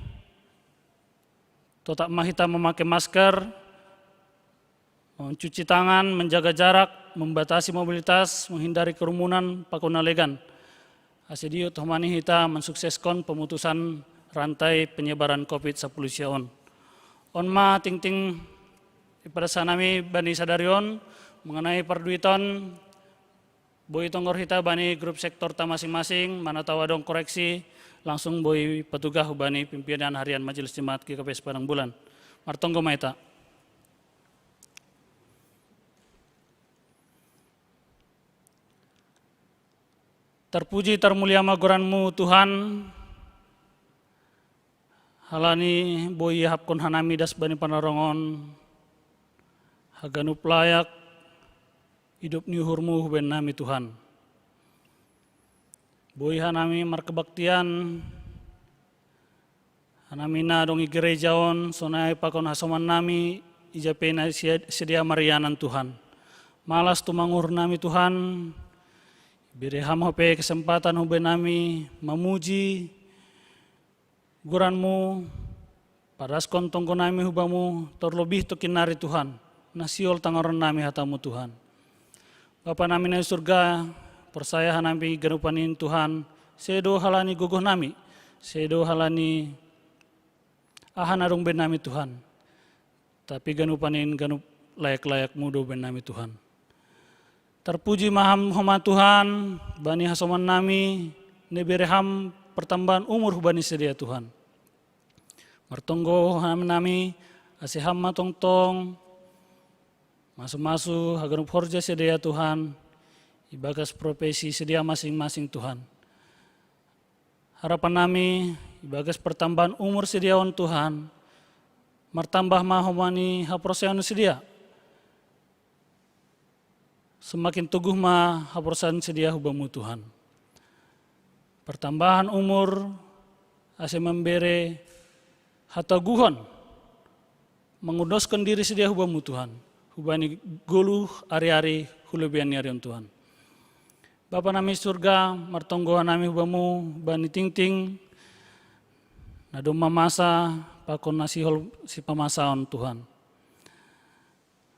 tetap mahita memakai masker, mencuci tangan, menjaga jarak, membatasi mobilitas, menghindari kerumunan, pakunalegan. Asidiu tohmani hita mensukseskan pemutusan rantai penyebaran COVID-19. Onma ting-ting pada sanami Bani Sadarion mengenai perduitan boy tonggor hita Bani grup sektor ta masing-masing mana tawadong koreksi langsung boy petugas Bani pimpinan harian Majelis Jemaat GKPS Padang Bulan. Martonggo maita. Terpuji termulia magoranmu Tuhan, halani boi hapkon hanami das bani panarongon, haganup layak, hidup ni hurmu huben nami Tuhan. Boi hanami markebaktian, hanami na dongi gerejaon, sonai pakon hasoman nami, ijapena sedia marianan Tuhan. Malas tumangur nami Tuhan, beri ham hope kesempatan huben nami, memuji guranmu, padas kontong nami hubamu, terlebih tokinari Tuhan, nasiol tangoran nami hatamu Tuhan. Bapa nami na surga, persaya hanami ganupanin Tuhan, sedo halani gogoh nami, sedo halani ahan arung ben nami Tuhan. Tapi ganupanin ganup layak-layak mudo ben nami Tuhan. Terpuji maham homa Tuhan, bani hasoman nami, nebereham pertambahan umur bani sedia Tuhan. Martonggo nami, asiham matongtong, masuk-masuk haganup horja sedia Tuhan, ibagas profesi sedia masing-masing Tuhan. Harapan nami, ibagas pertambahan umur sediawan Tuhan, martambah mahomani haproseanu sedia. Semakin teguh haprosan sedia hubamu Tuhan. Pertambahan umur, ase membere hataguhon, mengudoskan diri sedia hubamu Tuhan. Hubani goluh ari-ari hulubian nyarion Tuhan. Bapa nami surga, martonggohan nami hubamu, bani ting-ting, nadom mamasa, pakon nasihol si pamasaon Tuhan.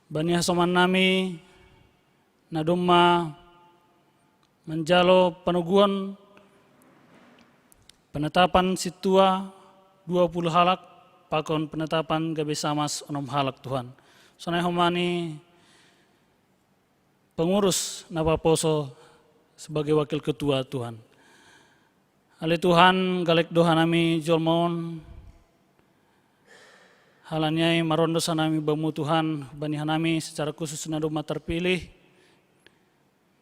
Bani hasoman nami, nadom menjalo penuguan penetapan situa 20 halak, pakon penetapan gabe samas 6 halak Tuhan. Sonai homani pengurus napa poso sebagai wakil ketua Tuhan. Ale Tuhan galek doha nami jolmon, halanyai marondo sanami bamu Tuhan, bani hanami secara khusus nadoma terpilih,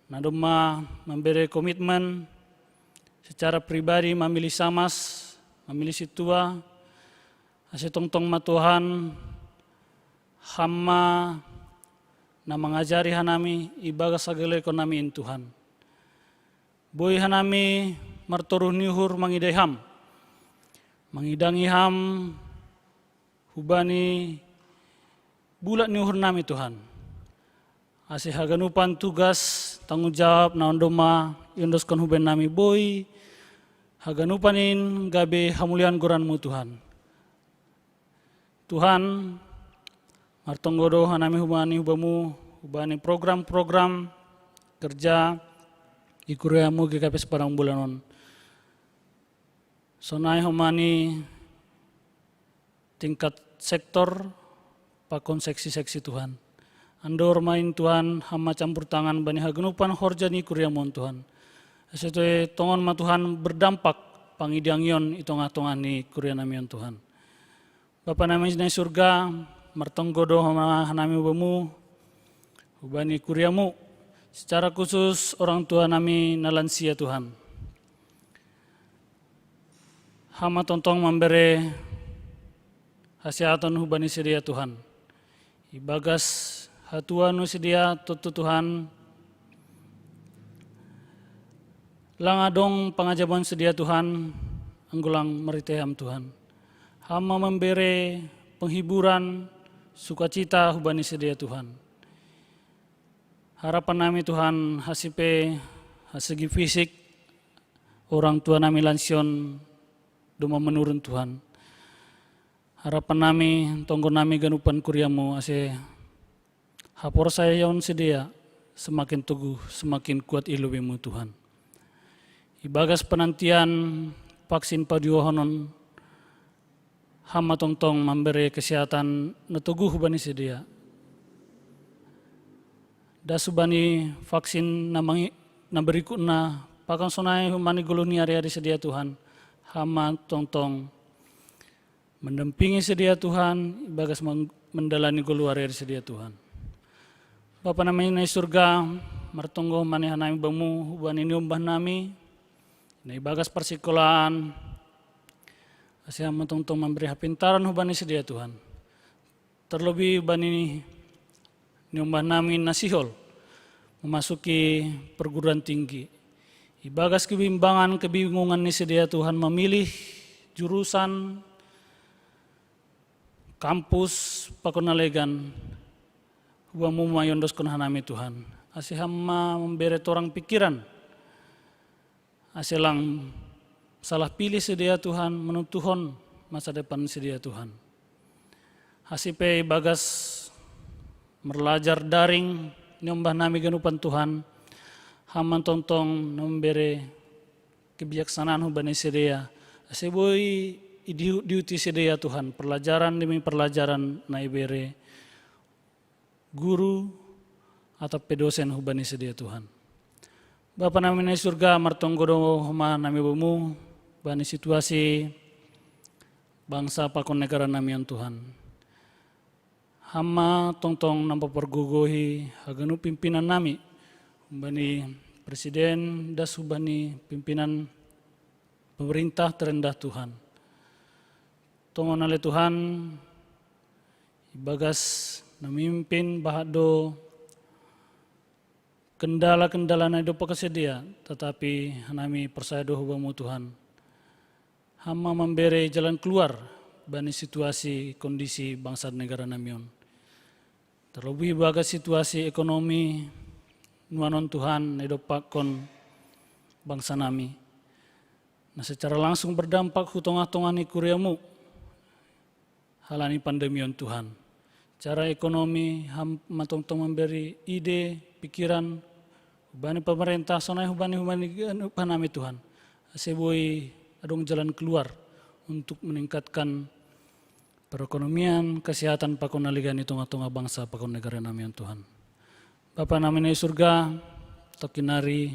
nadoma memberi komitmen secara pribadi memilih samas, memilih situa, ase tongtong ma Tuhan, hamma na mengajari hanami ibaga sagale konami in Tuhan. Boy hanami martoruh nihur mangidai mangidangi ham, hubani bulat nihur nami Tuhan. Ase haganupan tugas tanggung jawab na ondoma yondoskan huben nami boy, haganupanin gabe hamulian goranmu Tuhan. Tuhan, martonggodo hanami hubani hubamu, hubani program-program kerja ikuriamu GKP Padang Bulanon. Sonai humani tingkat sektor pakon seksi-seksi Tuhan. Andor main Tuhan, hama campur tangan bani hagenupan horjani kuriamon Tuhan. Sesuai tongon ma Tuhan berdampak pangidiangion itonga-tongan ni kurianamion Tuhan. Bapa nami di surga, martonggodo hanami ubamu, hubani kuriamu, secara khusus orang tua nami nalansia Tuhan. Hama tontong memberi hasiatan hubani sedia Tuhan. Ibagas hatuan sedia tutu Tuhan. Langadong pengajaban sedia Tuhan, anggulang meriteham Tuhan. Hama memberi penghiburan, sukacita hubani sedia Tuhan. Harapan nami Tuhan hasipe hasegi fisik orang tua nami lansion doma menurun Tuhan. Harapan nami tonggo nami ganupan kuriamu ase hapor saya yaun sedia semakin teguh semakin kuat ilubimu Tuhan. Ibagas penantian vaksin padiohonon hama tongtong memberi kesehatan neteguh bani sedia. Dasubani vaksin na berikutna pakan sonai humani guluni hari-hari sedia Tuhan. Hama tongtong mendampingi sedia Tuhan, ibagas mendalani gulu hari-hari sedia Tuhan. Bapa nami na surga, martonggo mani hanami bamu, hubani niumbah nami, na ibagas persikolahan, Asia matong-tong memberi hapintaran hubani sedia Tuhan. Terlebih bani nyumbah namin nasihol memasuki perguruan tinggi. Ibagas kebingungan ni sedia Tuhan memilih jurusan kampus pakonalegan huamu mayondos kon hanami Tuhan. Asia hamma memberi torang pikiran. Asia lang salah pilih sedia Tuhan menutuhon masa depan sedia Tuhan. Hasipe bagas belajar daring nyombah nami genupan Tuhan. Haman tontong memberi kebijaksanaan hubani sedia. Aseboi diuti sedia Tuhan. Pelajaran demi pelajaran na ibere guru atau pedosen hubani sedia Tuhan. Bapa nami na surga martonggodo huma nami bomu bani situasi bangsa pakon negara nami yang Tuhan. Hama tong-tong nampak pergugohi haganu pimpinan nami, bani presiden das bani pimpinan pemerintah terendah Tuhan. Tongon oleh Tuhan, ibagas namimpin bahado kendala-kendala na hidup kesedia, tetapi nami persaya hubamu Tuhan. Hama memberi jalan keluar bani situasi kondisi bangsa negara namion. Terlebih bagas situasi ekonomi nuanon Tuhan edopakon bangsa nami. Nah secara langsung berdampak hutong-hatongan ikuriamu halani pandemion Tuhan. Cara ekonomi matong-tong memberi ide, pikiran hubani pemerintah sonai hubani panami Tuhan. Aseboi adong jalan keluar untuk meningkatkan perekonomian, kesehatan pakon naligan tengah-tengah bangsa pakon negara nami Tuhan. Bapa nami na surga, tokinari,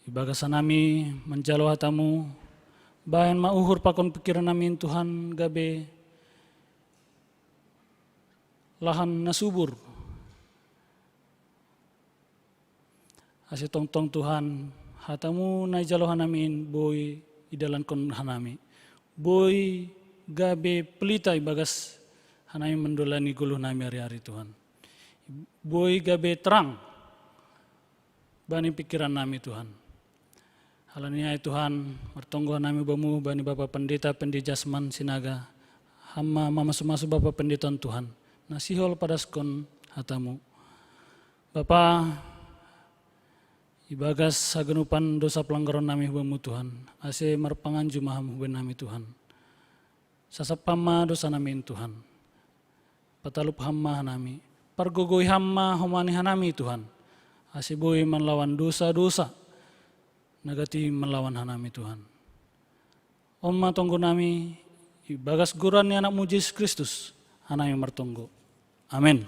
ibagasa nami menjalo hatamu, bayan mauhur pakon pikiran nami Tuhan gabe lahan nasubur. Asi tong-tong Tuhan, hatamu na jalohan namin boy idalan kon hanami. Boy gabe pelita ibagas hanami mendolani guluh nami hari-hari Tuhan. Boy gabe terang bani pikiran nami Tuhan. Halania Tuhan, mertonggo nami bamu bani Bapak Pendeta Pendi Jasman Sinaga. Hama masu-masu Bapak Pendeta Tuhan. Nasihol pada skon hatamu. Bapak ibagas sagenupan dosa pelanggaran nami bamu Tuhan. Ase marpangan jumaham huben nami Tuhan. Sasapama dosa nami Tuhan. Patalup hamma nami. Pargogoy hamma humani hanami Tuhan. Asiboy melawan dosa-dosa. Nagati melawan hanami Tuhan. Oma tonggo nami. Ibagas guran ni anakmu Yesus Kristus. Hanami martonggo. Amin.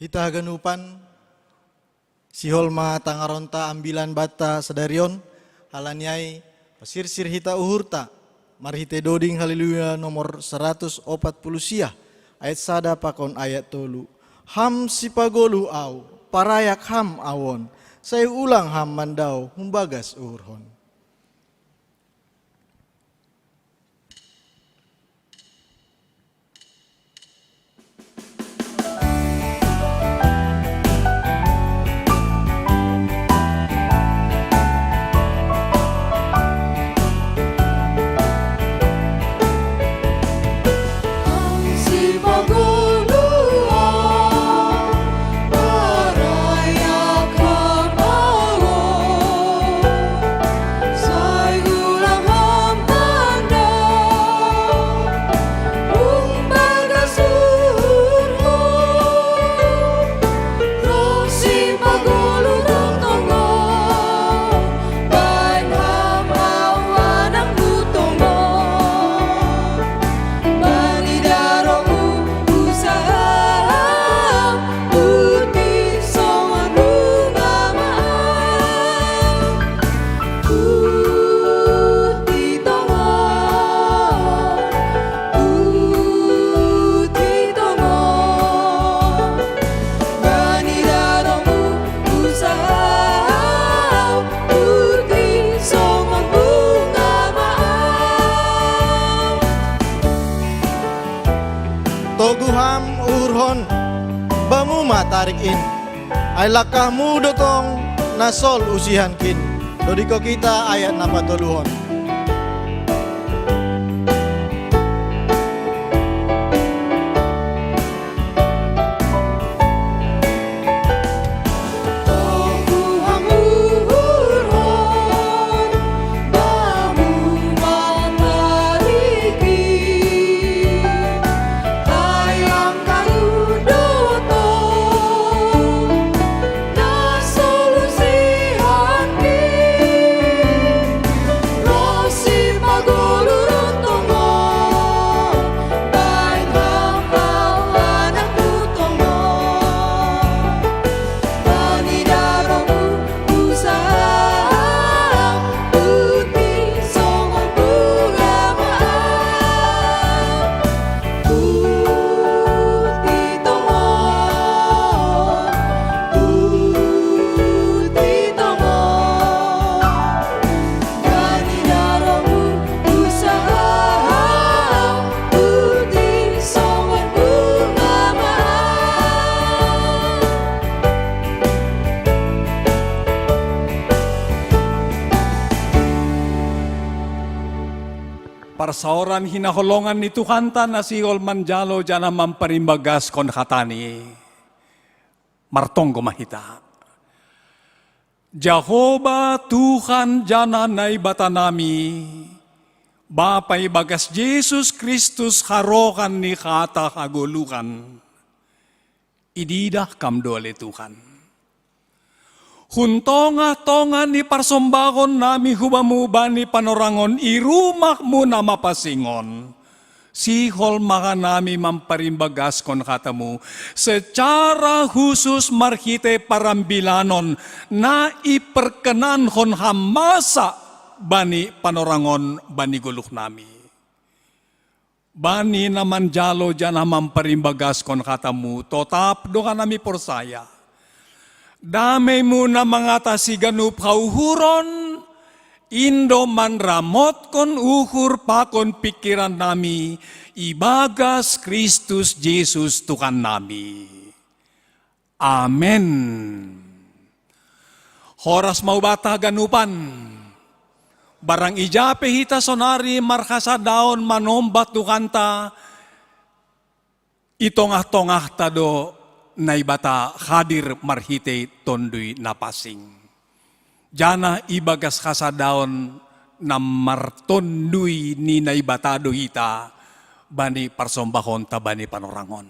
Hita ganupan sihol ma tangaronta ambilan bata sadarion halaniai pasirsir hita uhurta marhite doding haleluya nomor 140 sia ayat sada pakon ayat tolu ham sipagolu au parayak ham awon saya ulang ham mandau humbagas uhurhon. toguham urhon bamu matarik in ay lakahmu dotong nasol usihan kin dodiko kita ayat napatoluhon. Parsaoran hinaholongan ni Tuhan ta nasihol manjalo jana mamparimbagas kon hatani. Martong mahita. Jehovah Tuhan jana naibata nami. Bapay bagas Jesus Kristus harokan ni kata hagulukan. Ididah kamdole Tuhan. Huntonga-tonga ni parsombakon nami hubamu bani panorangon irumah mu na mapasingon. Sihol maka nami mamparimbagas kon katamu. Secara khusus marhite parambilanon na iperkenan kon hamasa bani panorangon bani guluk nami. Bani naman jalo jana mamparimbagas kon katamu. Totap doa nami porsaya. Damay mo na mangatasi ganup kauhuron, indo man ramot kon uhur pakon pikiran nami, ibagas Kristus Jesus Tuhan nami. Amen. Horas mau bata ganupan, barang ijape hita sonari markasa daon manombat tukanta, itongah-tongah tado, naibata hadir marhite tondui napasing. Jana ibagas kasadaon na martondui ni naibata dohita bani parsombahon ta bani panorangon.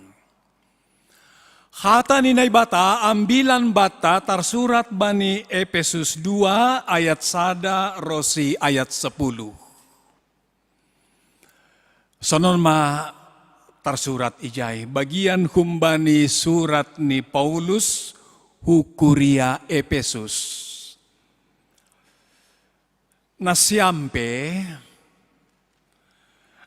Hata ni naibata ambilan bata tarsurat bani Efesus 2 ayat 1 rosi ayat 10. Sonon ma tarsurat ijay, bagian humbani surat ni Paulus hukuria Efesus. Nasyampe,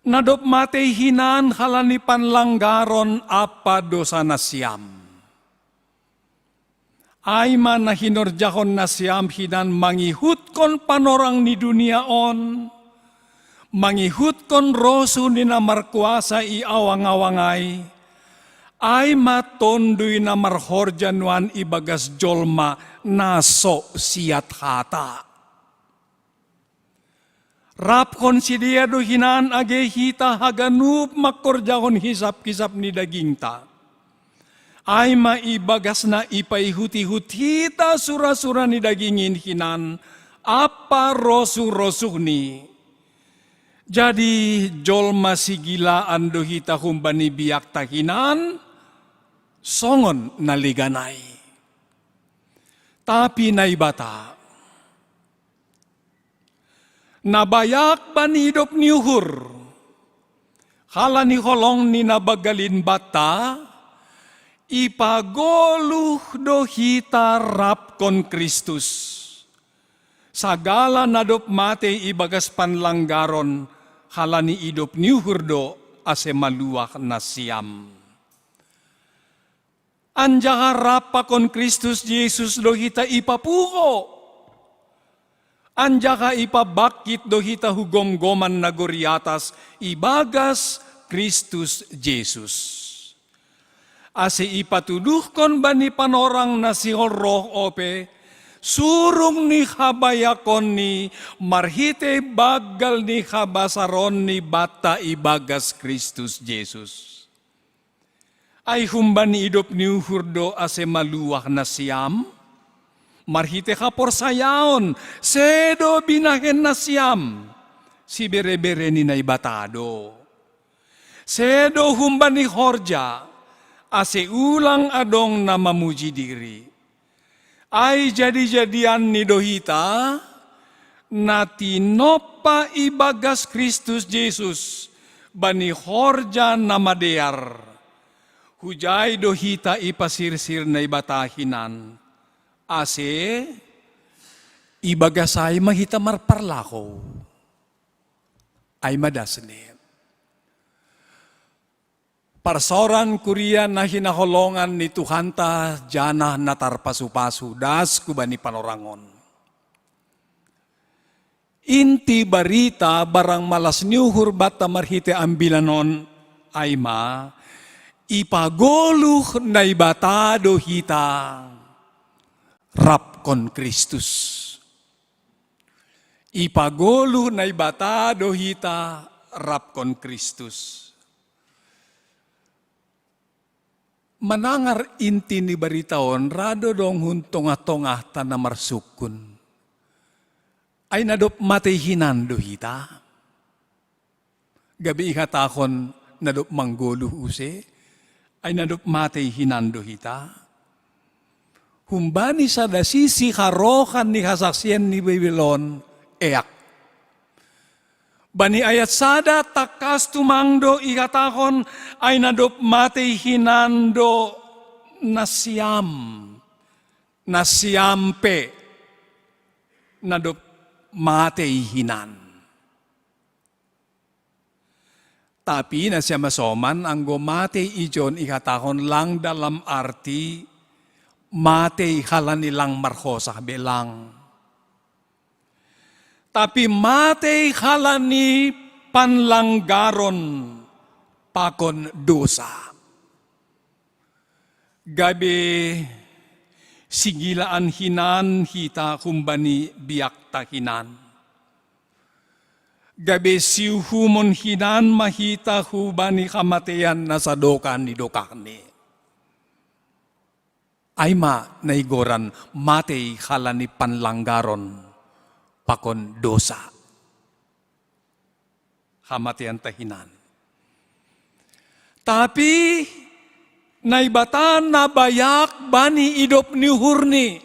nadop matay hinan halani panlanggaron apa dosa nasyam. Ay man na hinorjakon nasyam hinan mangihut kon panorang ni dunia on, mangihut kon rosu ni namarkuasa i awang-awangay, ay matondoy na marhorjanuan ibagas jolma naso siat hata. Rap kon si dia do hinan age hita haganup makorjakon hisap-kisap ni dagingta. Ay maibagas na ipaihut-ihut hita sura-sura ni dagingin hinan, apa rosu-rosu ni. Jadi jolma sigilaan dohita humbani biak tahinan, songon naliganay. Tapi naibata, nabayak bani hidup niuhur, hala ni holong ni nabagalin bata, ipagoluh dohita rap kon Kristus. Sagala nadop mate ibagas panlanggaron, halani idop niuhurdo ase maluak na siam. Anja harapa kon Kristus Yesus dohita ipapuho. Anja ka ipabakit dohita hugom-goman na goriatas ibagas Kristus Yesus. ase ipatuduhkon bani panorang na si roh ope, surung ni habayakon ni marhite bagal ni habasaron ni bata ibagas Kristus Jesus. Ay humban ni idop ni uhurdo ase maluwak na siyam, marhite ka porsayaon, sedo binahen na siyam, si bere-bere ni naibatado. Sedo humban ni Horja, ase ulang adong na mamuji diri. Ay jadi-jadian ni dohita, na tinopa ibagas Kristus Jesus, bani Horja na madear. Hujay dohita ipasirsir na ibatahinan, ase ibagasay mahita marparlako, ay madasne. Parsoran Korea na hinaholongan ni Tuhanta jana natarpasu-pasu das kubani panorangon. Inti barita barang malas niuhur bata marhite ambilanon ay ma ipagoluh na ibatado hita rap kon Kristus. Ipagoluh na ibatado hita rap kon Kristus. Manangar inti ni baritaon, rado dong huntong-atongah tanah marsukun. Ay nadop matay hinando hita. Gabi ikatakon nadop mangguluh use, ay nadop matay hinando hita. Humbani sa dasisi karokan ni kasaksiyan ni Babylon, eak. Bani ayat sada takas tumangdo ikatakon ay nadop matay hinando nasyampe nadop matay hinan. Tapi nasya masoman ang matay ijon ikatakon lang dalam arti matay halanilang marhosa belang. Tapi matay halani panlanggaron pakon dosa. Gabi sigilaan hinan hita kumbani biak tahinan. Gabi siuhumon hinan mahita hubani kamatayan na sa dokan ni dokakni. Ayma naigoran matay halani panlanggaron pakon dosa. Kamatian tahinan. Tapi naibatan na bayak bani idop ni hurni.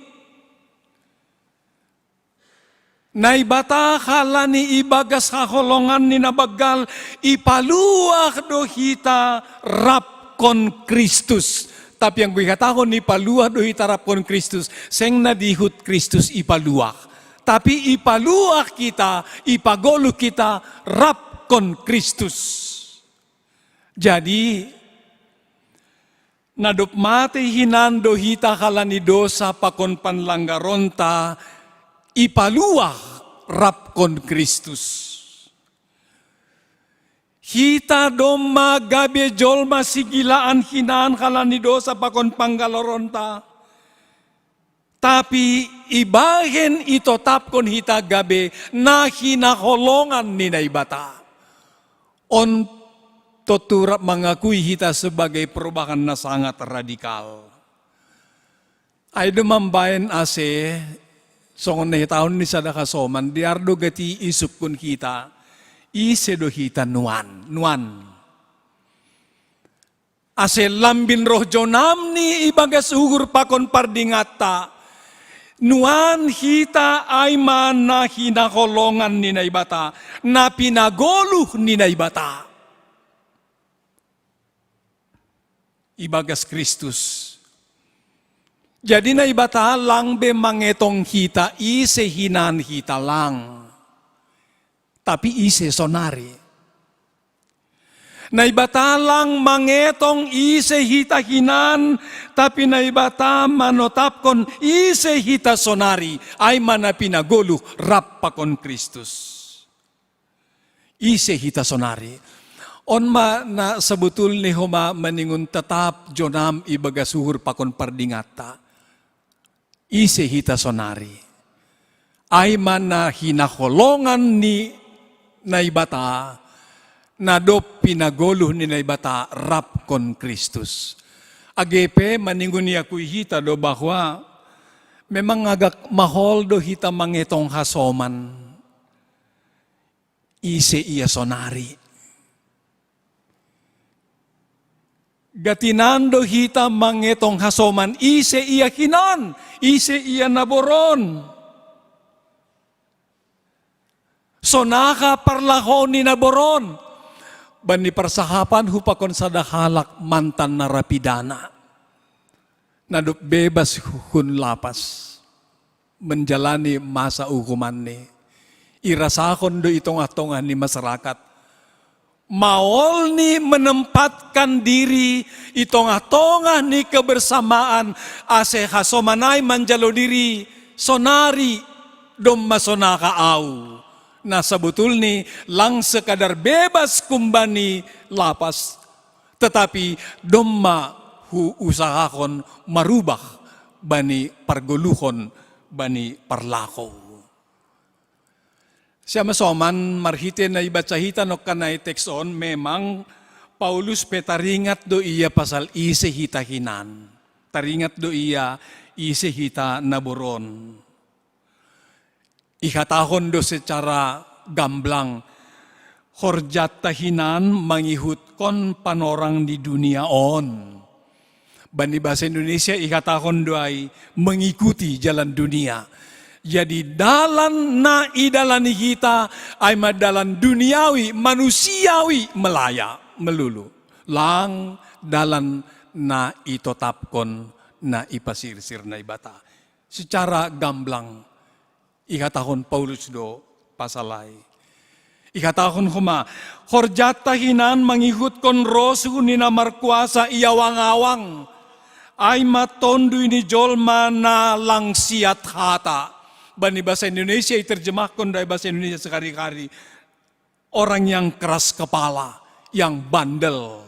Naibata halani ibagas kaholongan ni nabagal ipaluak dohita rap kon Kristus. Tapi yang gue katakan ipaluak dohita rap kon Kristus, seng nadihut Kristus ipaluak. Tapi ipaluak kita, ipagoluh kita, rap kon Kristus. Jadi, nadop mati hinando hita kalani dosa pakon panlanggaronta, ipaluak rap kon Kristus. Hita doma gabe jolma sigilaan hinan kalani dosa pakon panggaloronta. Tapi ibahen itotap kon hita gabe na hinaholongan ni naibata. On toturap mengakui hita sebagai perubahan na sangat radikal. Ay dumambayan ase, songon na tahun ni sadaka soman, diardo gati isup kun hita, isedo hita nuan. Ase lambin roh jonam ni ibagas ugur pakon pardingata, nuan hita ay man na hinakolongan ni naibata, na pinagoluh ni naibata. Ibagas Kristus. Jadi naibata lang be mangetong hita, ise hinan hita lang. Tapi ise sonari. Naibata lang mangetong ise hita hinan, tapi naibata manotapkon ise hita sonari, ay mana pinagoluh rap pakon Kristus. Ise hita sonari. Onma na sabutul ni huma maningun tetap jonam ibaga suhur pakon pardingata. Ise hita sonari. Ay man na hinakolongan ni naibata, na do pinagoluh ni naibata rap kon Kristus. Agepe maningun niya kuy hita do bahwa memang agak mahol do hita mangetong hasoman. Ise iya sonari. Gatinando hita mangetong hasoman, ise iya kinan, ise iya naboron. Sonaka parlahon ni naboron. Bani persahapan hupakon sadahalak mantan narapidana. Nadup bebas hun lapas. Menjalani masa hukuman ni. Irasakon do itong atongan ni masyarakat. Maol ni menempatkan diri itong atongan ni kebersamaan ase hasomanay manjalo diri sonari dom masonaka au. Nah sebetul ni lang sekadar bebas kumbani lapas tetapi domma hu usahakon marubah bani pargoluhon bani parlako. Siya masoman marhite na ibacahita no kanay tekson memang Paulus petaringat do iya pasal ise hita hinan. Taringat do iya ise hita naboron. Ikatahon do secara gamblang horjat tahinan mangihut kon panorang di dunia on. Bani bahasa Indonesia ikatahon do ay mengikuti jalan dunia. Jadi dalan na idalani kita ay madalan duniawi, manusiawi melaya, melulu. Lang dalan na itotapkon na ipasirsir na ibata. Secara gamblang, ikatahon Paulus do pasalay. Ikatahon huma, horjat tahinan mangihut kon rosu ni namarkuasa iyawang-awang. Ay matondu ini jolma na langsiat hata. Bani bahasa Indonesia diterjemahkan dari bahasa Indonesia sekali-kali. Orang yang keras kepala, yang bandel.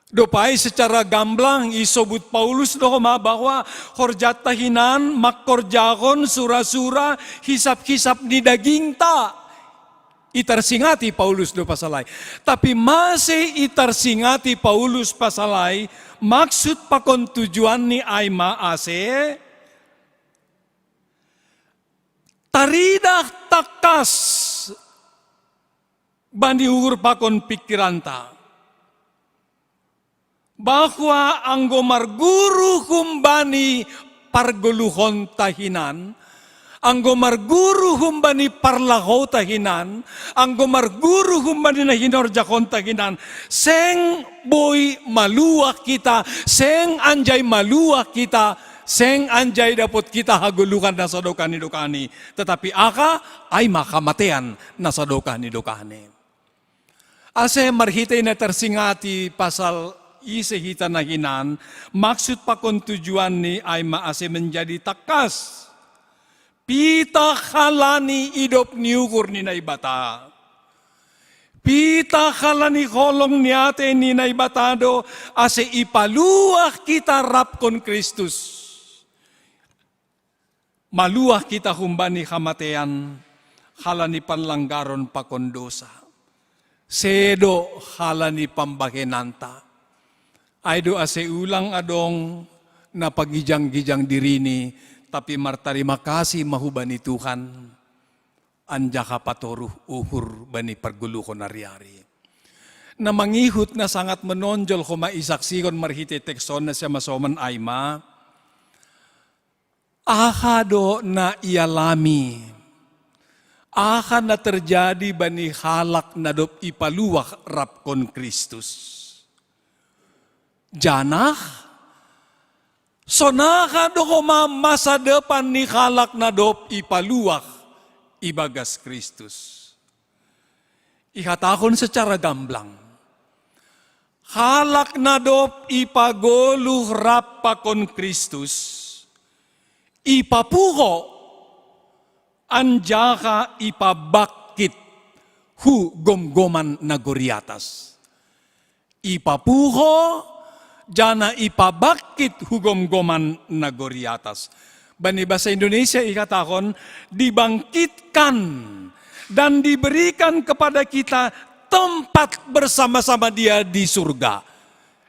Dopai secara gamblang isobut Paulus dohoma bahwa horjat tahinan makkorjakon sura-sura hisap-hisap di daging ta. Itarsingati Paulus do pasalay. Tapi masih itarsingati Paulus pasalay, maksud pakon tujuan ni aima ase taridah takas bandi ugur pakon pikiranta bahwa anggomar guru humbani pargoluhon tahinan, anggomar guru humbani parlaho tahinan, anggomar guru humbani na hinorjakon tahinan, seng boy maluak kita, seng anjay maluak kita, seng anjay dapat kita hagulukan na sadokani dokani, tetapi aka ay makamatian na sadokani dokani. Ase marhitay na tersingati pasal ise hita na hinan, maksud pakon tujuan ni ay maase menjadi takas. Pita halani idop niukur ni naibata. Pita halani kolong niate ni naibatado ase ipaluah kita rap kon Kristus. Maluah kita humbani kamatian, halani panlanggaron pakon dosa. Sedo halani pambakenanta. Aido ase ulang adong na pagijang-gijang diri ni, tapi martarima kasih mahubani Tuhan, anjaka patoruh uhur bani pergulukon ari-ari. Na mangihut na sangat menonjol ko maisaksikon marhite tekson na siya masoman aima, ahado na ialami, aha na terjadi bani halak na dop ipaluwak rap kon Kristus. Janah, sonaka dohoma masa depan ni halak na dop ipaluwak ibagas Kristus. Ihatakon secara gamblang, halak na dop ipagoluh rap pakon Kristus, ipapuho anjaka ipabakit hu gomgoman nagoriatas. Ipapuho, jana ipabakit hu gomgoman nagoriatas. Bani bahasa Indonesia ikatakon, dibangkitkan dan diberikan kepada kita tempat bersama-sama dia di surga.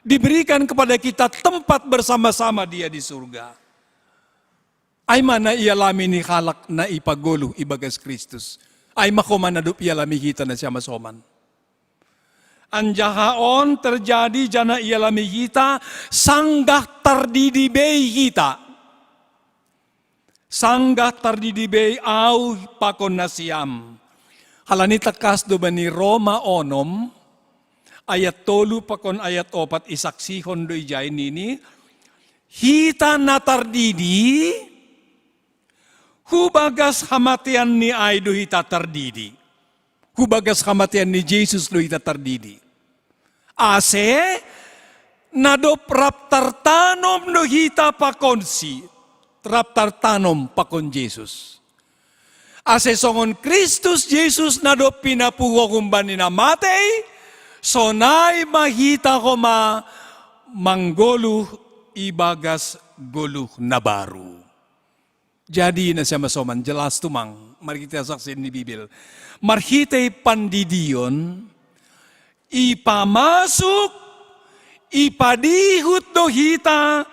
Diberikan kepada kita tempat bersama-sama dia di surga. Ay mana ialami ni halak na ipaguluh ibagas Kristus. Ay makomanadup ialami kita na siya masoman. Anjahaon terjadi jana ialami kita, sanggah tardidibay kita. Sanggah tardidibay au pakon na siyam. Halani takas do ba ni Roma onom, ayat 3 pakon ayat 4 isaksihon do ijay nini, hita na tardidi, hubagas hamatian ni ay do hita tardidi. Hubagas hamatian ni Jesus do hita tardidi. Ase, nadop raptar tanom do hita pakonsi, raptar tanom pakon Jesus. Ase songon Kristus Jesus nadop pinapuho kumbani na matay, sonay mahita ko manggoluh ibagas guluh na baru. Jadi na siya masoman, jelas tumang, mari kita saksin ni Bibil. Marhitay pandidion, ipamasuk, ipadihut dohita,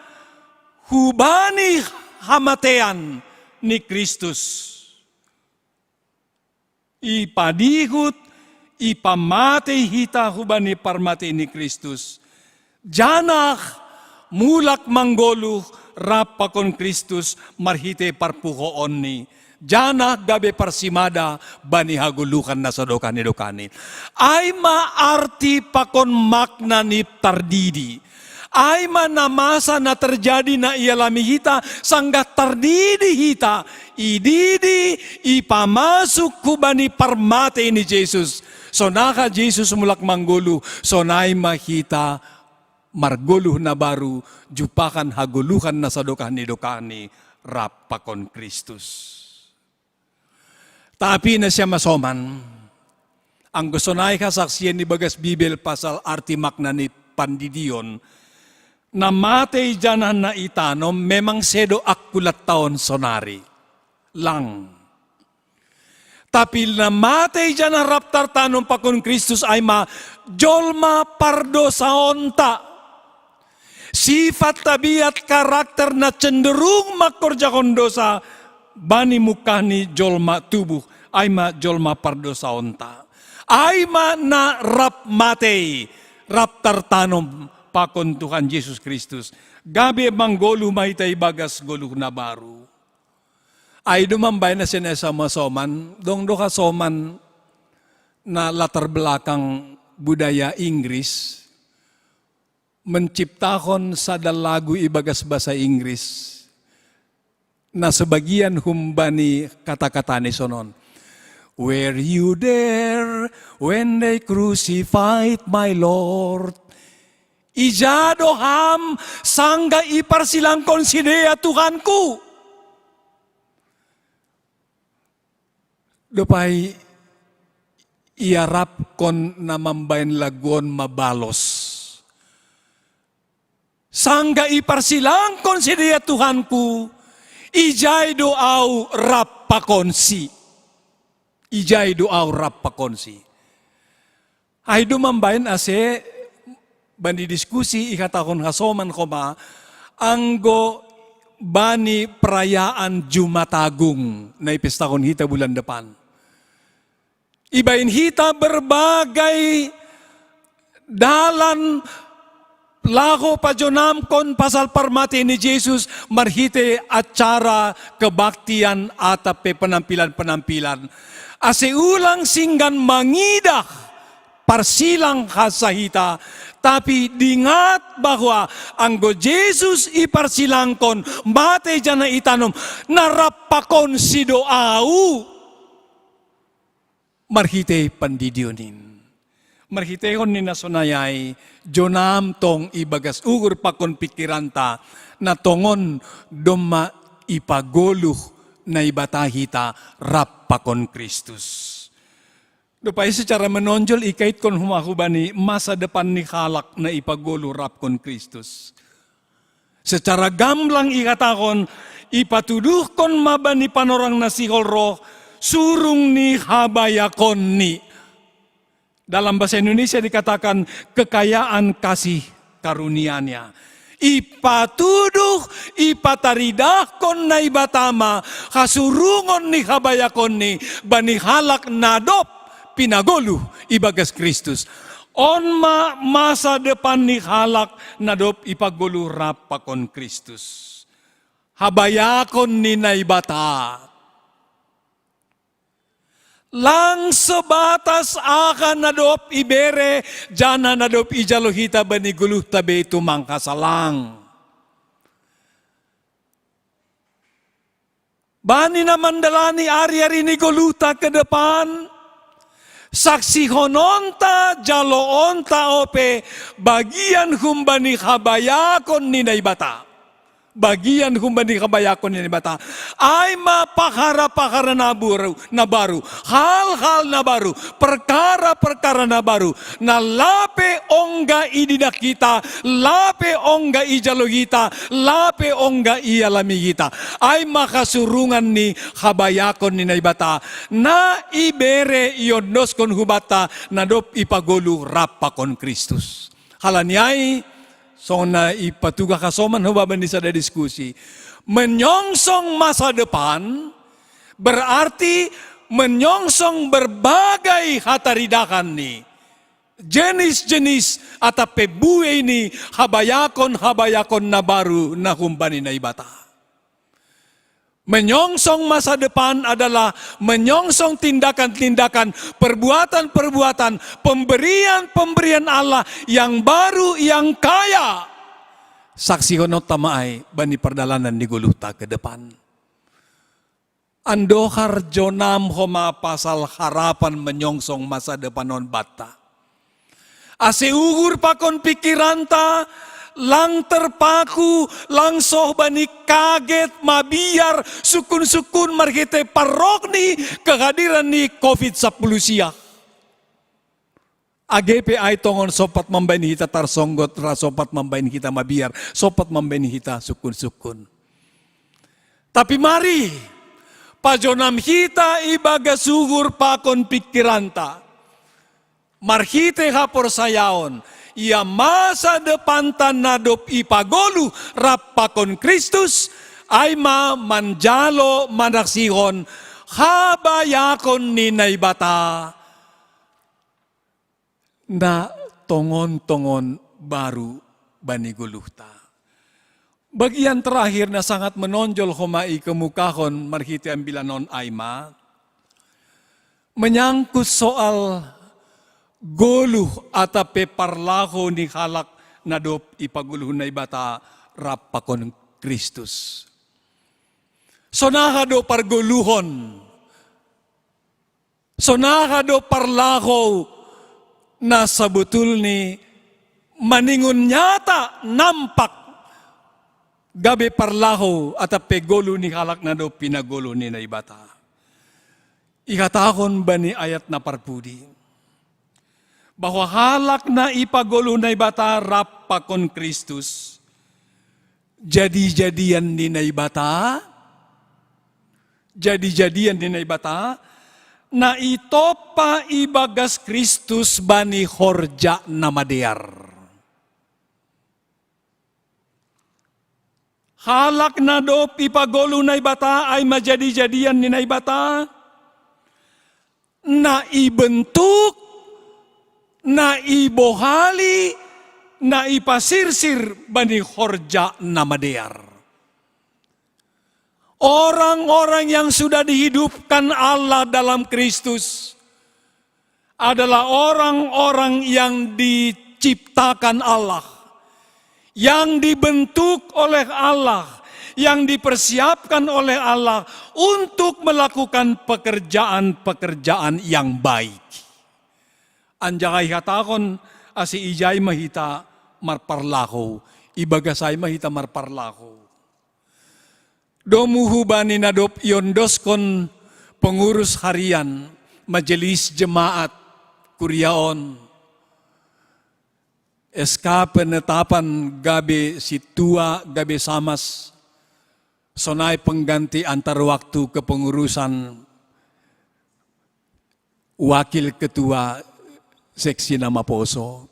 hubani hamatean ni Kristus. Ipadihut, ipamate hita hubani parmate ni Kristus. Janak mulak manggoluh rapakon Kristus marhite parpuhoon ni. Janak gabe parsimada bani hagulukan na sadokani-dokani. Ay maarti pakon makna ni tardidi. Ay manamasa na terjadi na ialami hita, sanggat tardidi hita, ididi, ipamasuk kubani parmate ni Jesus. So naka Jesus mulak manggulu, so naay mahita, marguluh na baru, jupakan haguluhan na sadokani-dokani, rapakon Kristus. Tapi na siya masoman, ang gusto na ikasaksiyan ni bagas Bibel pasal arti makna ni pandidion, na matay janan na itanom, memang sedo akulat taon sonari. Lang. Tapi na matay janan raptar tanom pakon Kristus ay jolma pardo sa onta. Sifat tabiat karakter na cenderung makorja kondosa, bani muka ni jolma tubuh, ay jolma pardo sa onta. Ay na rap matay, raptar tanom, pakon Tuhan Yesus Kristus. Gabi manggolu mahitay bagas goluh na baru. Ay dumambay na siya sa masoman, dong do kasoman na latar belakang budaya Inggris, menciptakon sa dalagu ibagas bahasa Inggris, na sebagian humbani kata-kata ni sonon. Were you there when they crucified my Lord? Ijadoham sangga iparsilang konsidea Tuhanku. Dopay iarap kon na mambayan lagon mabalos. Sangga iparsilang konsidea Tuhanku, ijay doaw rap pakonsi. Ijay doaw rap pakonsi. Ay dumambayan ase, bandi diskusi ikatakon hasoman ko anggo bani perayaan Jumatagung na ipestakon hita bulan depan. Ibain hita berbagai dalan lago pajonam kon pasal parmati ni Jesus marhite acara kebaktian atape penampilan-penampilan. Ase ulang singgan mangidah parsilang kasahita, tapi diingat bahwa anggo Jesus iparsilangkon, mate jana itanom, narapakon si doau, marhite pandidionin. Marhitehon ni nasonayay, jonam tong ibagas ugur pakon pikiranta, na tongon doma ipagoluh na ibatahita rap pakon Kristus. Dupay secara menonjol ikait kon humahubani masa depan ni halak na ipagolo rap kon Kristus. Secara gamblang ikatakon ipatuduh kon mabani panorang nasihol roh surung ni habayakon ni. Dalam bahasa Indonesia dikatakan kekayaan kasih karunia-Nya. Ipatuduh, ipataridah kon na ibatama kasurungon ni habayakon ni bani halak nadop pinagolu ibagas Kristus. On masa depan ni halak nadop ipagolu rapakon Kristus. Habayakon ni naibata. Lang sebatas akan nadop ibere jana nadop ijalohita bani guluh tabe itu mangkasalang. Bani na mandalani ari-ari ni guluta ke depan. Saksi hononta jalo onta ope bagian humbani habayakon ni naibata. Bagian humbani habayakon ni naibata. Ay mapakara-pakara na baru. Hal-hal na baru. Perkara-perkara na baru. Na lape ongga ididak kita. Lape ongga ijalo kita. Lape ongga ialami kita. Ay makasurungan ni habayakon ni naibata. Na ibere iondos kon hubata. Nadop ipagolu rapakon Kristus. Halanyay. So na ipatuga kasoman hubaban di sada diskusi. Menyongsong masa depan berarti menyongsong berbagai hataridakan ni. Jenis-jenis atape buwe ni habayakon na baru na humbani na ibata. Menyongsong masa depan adalah menyongsong tindakan-tindakan, perbuatan-perbuatan, pemberian-pemberian Allah yang baru, yang kaya. Saksi honot tamaay, bani perdalanan di guluta ke depan. Andohar jonam homa pasal harapan menyongsong masa depan non bata. Ase ugur pakon pikiranta, lang terpaku, lang sohbani kaget, mabiar, sukun-sukun markite parokni kehadiran ni COVID-10 siya. AGP ay tongon sopat mambain hita tarsonggot, sopat mambain kita mabiar, sopat mambain hita sukun-sukun. Tapi mari, pajonam hita ibaga sugur pakon pikiranta. Marhite hapor sayaon, ia masa depan tanadop ipagolu rapakon Kristus ay manjalo manaksihon habayakon ni naibata na tongon-tongon baru bani guluhta. Bagian terakhir na sangat menonjol homai kemukahon marhiti ambilanon aima menyangkut soal goluh atape parlaho ni halak nadop ipaguluh na ibata rapakon Kristus. Sonaha do parguluhon. Sonaha do parlaho na sabutul ni maningun nyata nampak gabe parlaho atape golu ni halak nadop pinagulu ni na ibata. Ikatahon bani ayat na parpudi. Bahwa halak na ipagolo na ibata rapakon Kristus. Jadi-jadian ni na ibata. Jadi-jadian ni na ibata. Na itopa ibagas Kristus bani horja na madear. Halak na dop ipagolo na ibata ay majadi-jadian ni na ibata. Na ibentuk na ibohali, na ipasirsir bani horja na madear. Orang-orang yang sudah dihidupkan Allah dalam Kristus adalah orang-orang yang diciptakan Allah, yang dibentuk oleh Allah, yang dipersiapkan oleh Allah untuk melakukan pekerjaan-pekerjaan yang baik. Anjakay hatakon asi ijay mahita marparlako, ibagasay mahita marparlako. Domuhubani nadop yondos kon pengurus harian, Majelis Jemaat Kuriaon, SK penetapan gabe situa gabe samas, sonai pengganti antar waktu kepengurusan Wakil Ketua Seksi Namaposo,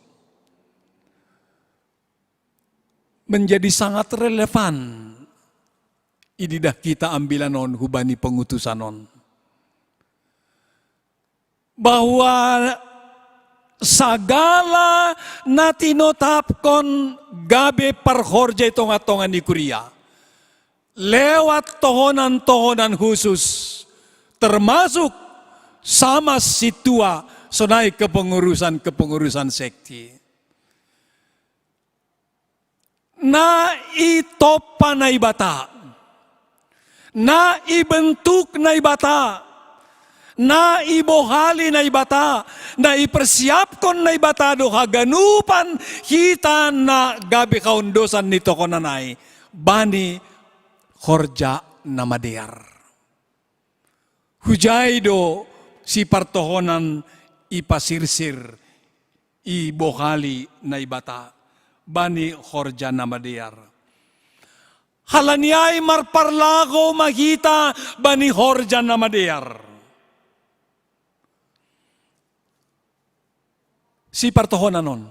menjadi sangat relevan. Ini dah kita ambilan on hubani pengutusan on. Bahwa sagala natinotapkon gabe parhorja itongatongan di Kuria. Lewat tohonan-tohonan khusus, termasuk sama situa sonai kepengurusan sekti. Na itopa na ibata, na ibentuk na ibata, na ibohali na ibata, na ipersiapkon na ibata do haganupan kita na gabi kaundosan nito konanay, bani horja na madear. Hujay do si partohonan ipasirsir, ibohali na ibata, bani horja na madear. Halaniay marparlago makita bani horja na madear. Si partohonan nun.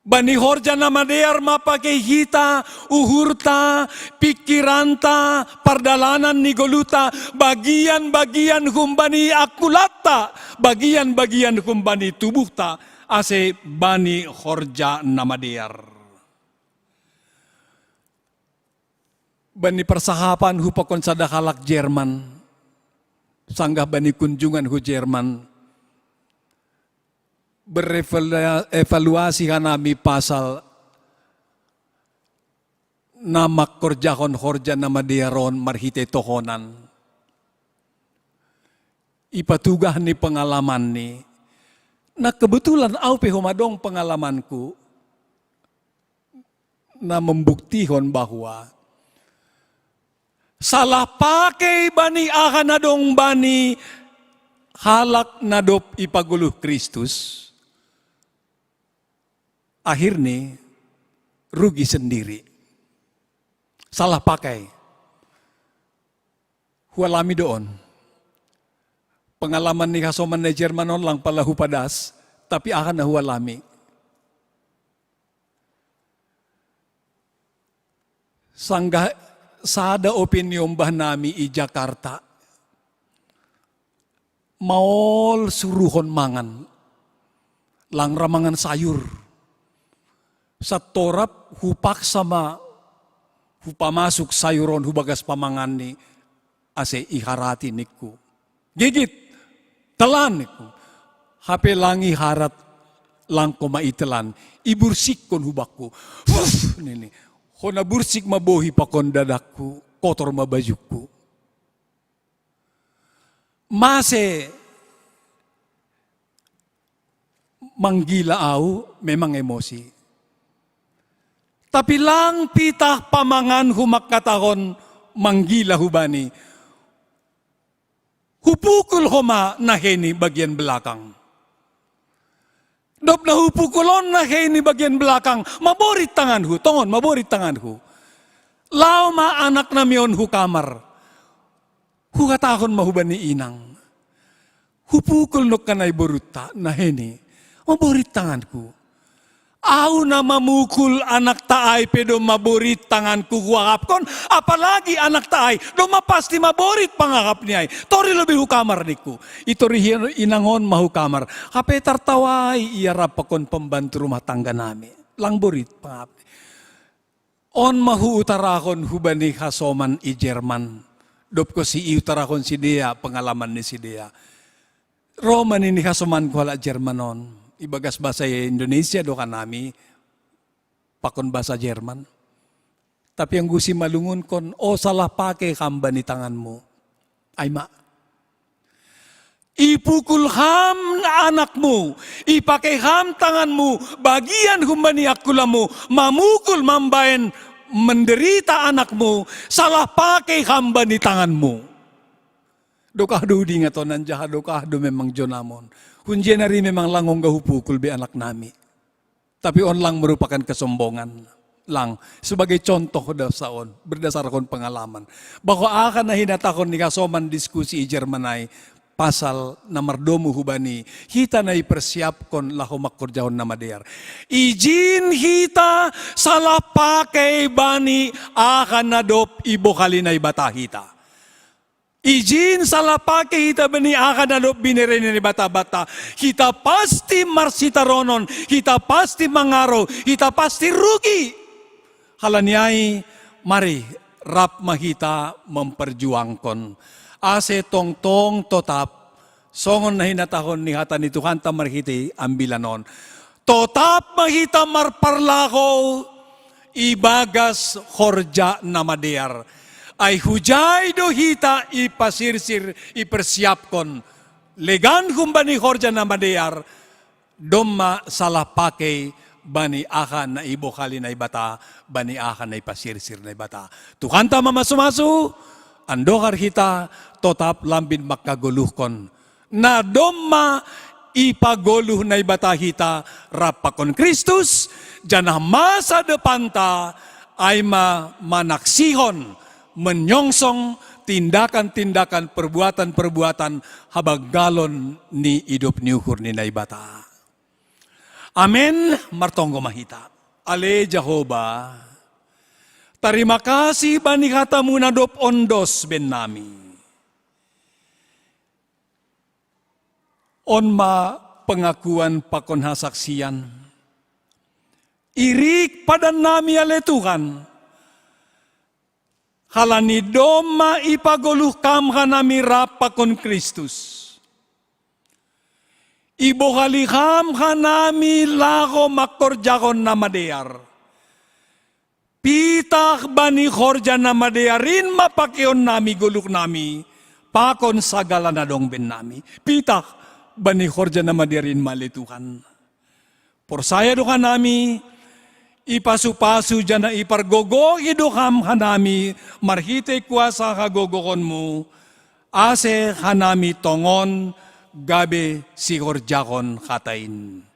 Bani horja na madear mapakihita, uhurta, pikiranta, pardalanan ni goluta, bagian-bagian humbani akulata, bagian-bagian humbani tubuhta, ase bani horja na madear. Bani persahapan hupakon sadakalak Jerman, sanggah bani kunjungan hu Jerman, berevaluasi kanami pasal namak korjahon horja nama diaron marhite tohonan. Ipatugah ni pengalaman ni. Na kebetulan au pehomadong pengalamanku na membuktihon bahwa salah pakai bani akanadong bani halak nadop ipaguluh Kristus. Akhirnya rugi sendiri. Salah pakai. Hualami doon. Pengalaman ni kasoman na Jermanon lang pala hupadas, tapi akan na hualami. Sangga sada opinion bah nami i Jakarta. Maol suruhon mangan. Lang ramangan sayur. Sa torap hupak sama hupamasuk sayuron hubagas pamangan ni ase iharati niku. Gigit, telan niku. Hape langi harat lang kumaitelan. Ibursik kon hubakku. Nini. Hona bursik mabohi pakon dadakku. Kotor mabajuku. Mase manggila au memang emosi. Tapi lang pitah pamangan humakatahon manggila hubani. Hupukul homa naheni bagian belakang. Dop na hupukulon naheni bagian belakang. Maborit tanganku, tongon maborit tanganku. Lao ma anak namion hu kamar. Hukatahon mahubani inang. Hupukul nok kanay boruta naheni. Maborit tanganku. Au na mamukul anak taay pedo maborit tanganku huakapkon, apalagi anak taay, do mapasti maborit pangakap niya. Tori lebih hukamar niku. Itori inangon mahu kamar. Kape tartawai iarap pakon pembantu rumah tangga nami. Lang borit pangakap. On mahu utarakon hubani kasoman i Jerman. Dop ko si utarakon si dia, pengalaman ni si dia. Roman ini kasoman ko hala Jermanon. Ibagas bahasa Indonesia do kanami, pakon bahasa Jerman. Tapi yang gusi malungun kon, salah pakai kamba ni tanganmu. Ay ma. Ipukul ham anakmu, ipakai ham tanganmu, bagian humbani akulamu, mamukul mambain menderita anakmu, salah pakai hamba ni tanganmu. Dokahdo di ngatonan jaha dokahdo memang jonamon. Hunjenari memang langong gahupukul be anak nami. Tapi on lang merupakan kesombongan. Lang, sebagai contoh dasaon, berdasarkan pengalaman. Bahwa akan na hinatakon ni kasoman diskusi i Jermanay, pasal nomor 2 hubani, hita na ipersiapkon lahu makurjahon na madear. Ijin hita salah pakai bani akan nadop ibo kali na ibata hita. Ijin salah pakai hita bani akan nadop binirin ni bata-bata. Hita pasti marsitaronon, hita pasti mangaro, hita pasti rugi. Halaniai, mari rap mahita memperjuangkan. Ase tong-tong totap, songon na hinatahon ni hata ni Tuhan ta marhiti ambilanon. Totap mahita marparlako, ibagas horja na madear. Ay hujay do hita ipasirsir, ipersiapkon. Legan kumbani horja na madear, domma salah pakai bani akan na ibo kali na ibata, bani akan na ipasirsir na ibata. Tuhan ta mamasumasu, andokar hita totap lambin makaguluhkon. Na domma ipaguluh na ibata hita rapakon Kristus, janah masa depan ta ay manaksihon, menyongsong tindakan-tindakan, perbuatan-perbuatan habaggalon ni hidup ni ukur ni naibata. Amen, martonggo mahita. Ale Jehovah, terima kasih bani katamu nadop ondos ben nami. Onma pengakuan pakon hasaksian. Irik pada nami ale Tuhan. Halani doma ipagoluh kam hanami rapakon Kristus. Ibo haliham hanami lago makorjakon namadear. Pitah bani khorja namadearin mapakion nami guluk nami. Pakon sagala nadong ben nami. Pitah bani khorja namadearin mali Tuhan. Porsaya doka nami. Ipasu-pasu jana ipargogo idoham hanami marhite kuasa kagogokonmu ase hanami tongon gabe sigorjakon katain.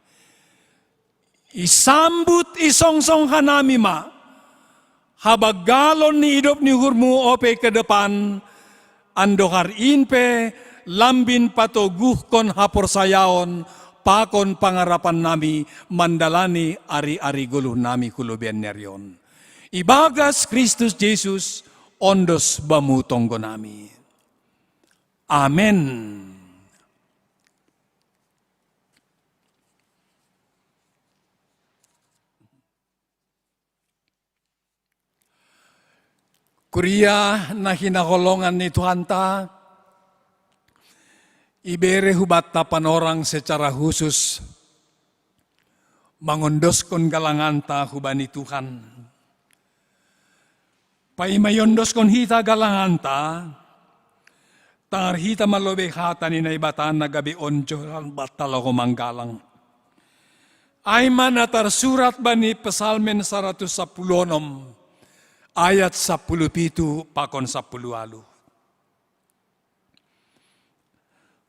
Isambut isongsong hanami ma habaggalon ni hidup ni hurmu ope ke depan andohar inpe lambin patoguhkon haporsayaon pakon pangarapan nami mandalani ari-ari guluh nami kulubian neryon. Ibagas Kristus Yesus ondos bamu tonggo nami. Amen. Kuria na hinakolongan ni Tuhan ta, ibere hubat tapan orang secara khusus mangondoskan galangan ta hubani Tuhan. Paimayondoskon hita galangan ta, tangar hita malobe hata ni naibatan na gabi onjo batalo ko manggalang. Ay manatar surat bani Pesalmen 110 ayat 17 pakon 10.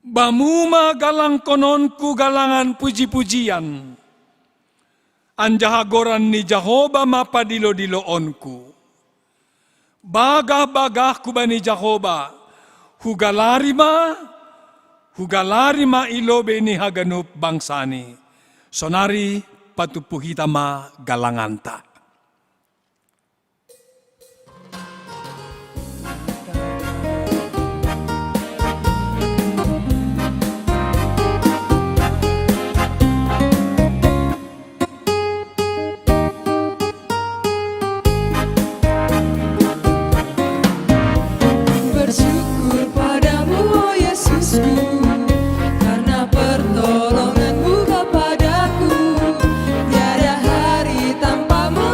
Bamuma galang kononku galangan puji-pujian. Anjahagoran ni Jehovah mapadilo-diloonku. Bagah-bagah ku bani Jehovah. Hugalarima ilobe ni haganup bangsani. Sonari patupuhitama galanganta. Bersyukur padamu, oh Yesusku, karena pertolonganmu kepadaku. Tiada hari tanpamu,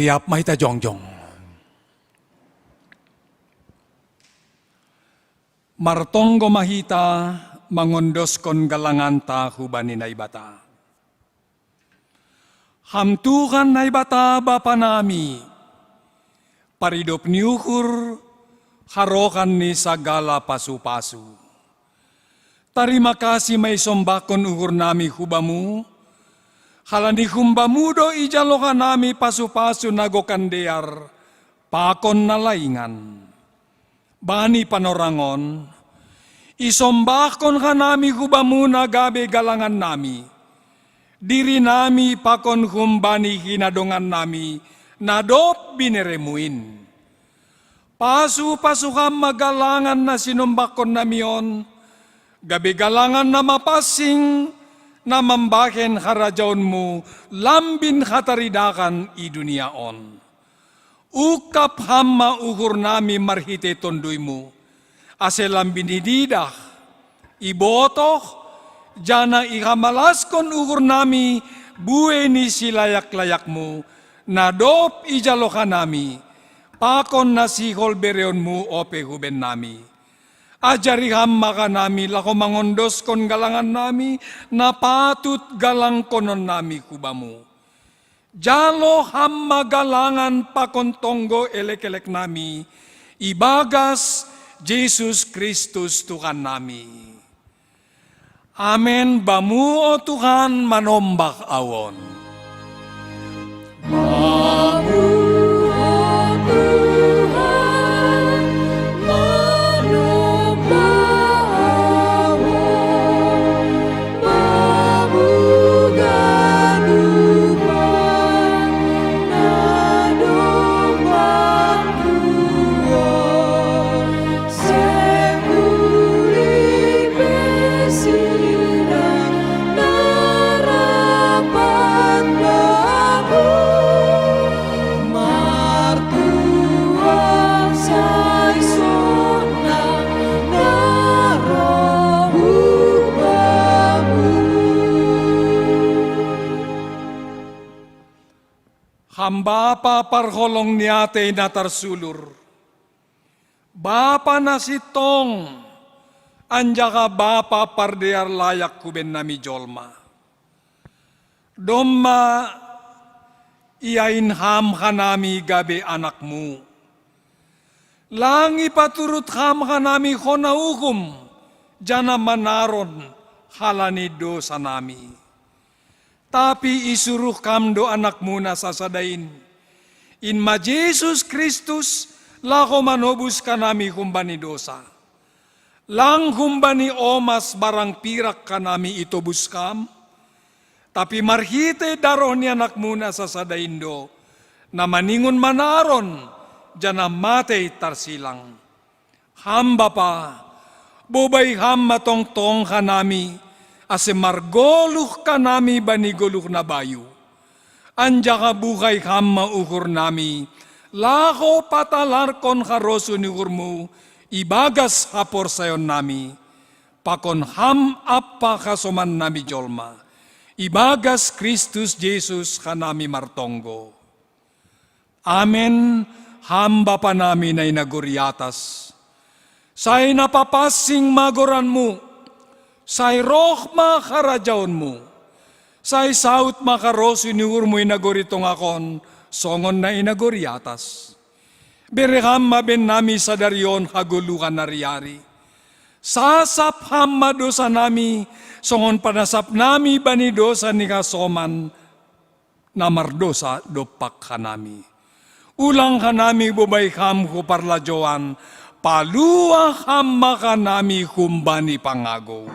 Riap mahita jongjong. Martonggo mahita mangondoskon galanganta hubani na ibata. Hamtukan na ibata Bapa nami, paridop niukur harokan ni sagala pasu-pasu. Tarima kasih may sombakon uhur nami hubamu, halani humbamudo ijalokan nami pasu-pasu nagokandear, pakon na laingan. Bani panorangon, isombakon ka nami hubamu na gabe galangan nami, diri nami pakon humbani hinadongan nami, nadop bineremuin. Pasu-pasukam magalangan na sinumbakon namion, gabe galangan na mapasing, na mambaken harajaon mo, lambin hataridakan i duniaon. Ukap hamma ukur nami marhite tondoy mo, aselam binididah, ibotoh, jana ihamalaskon ukur nami, buwe ni silayak-layak mo, nadop ijalokan nami, pakon na sihol bereon mo ope huben nami. Ajari hamma ka nami, lako mangondos kon galangan nami, na patut galang konon nami kubamu. Jalo hamma galangan pakontonggo elek-elek nami, ibagas Jesus Kristus Tuhan nami. Amen, bamu o Tuhan manombak awon. Hamba pa parholong niyate na tarsulur. Bapa na sitong, anja ka bapa pardear layak kuben nami jolma. Domma iain ham hanami gabe anakmu. Langi paturut ham hanami hona hukum, jana manaron halani dosa nami. Tapi isuruh kamdo anakmu na sasadain. Inma Jesus Kristus, lako manobus kanami humbani dosa. Lang humbani omas barang pirak kanami itobus kam. Tapi marhite daroh ni anakmu na sasadain do, na maningon manaron, jana matay tarsilang. Hamba pa, bobay hamma tong-tong kanami, ase margoluh kanami banigoluh na bayu. Anja ka buhay hamma ukur nami, lako patalarkon haroso ni urmu, ibagas hapor sayon nami, pakon ham apa kasoman nami jolma, ibagas Kristus Jesus kanami martonggo. Amen, hamba pa nami na inaguriatas. Say napapasing magoranmu, say roh makarajaonmu, say saut makaros iniur mo inagoritong akon, songon na inagoriatas. Bereham maben nami sa daryon hagulukan na riyari. Sasap hamma dosa nami, songon panasap nami bani dosa ni kasoman, na mardosa dopak kanami. Ulang kanami bubay ham kuparlajoan, paluwa hamma kanami kumbani pangago.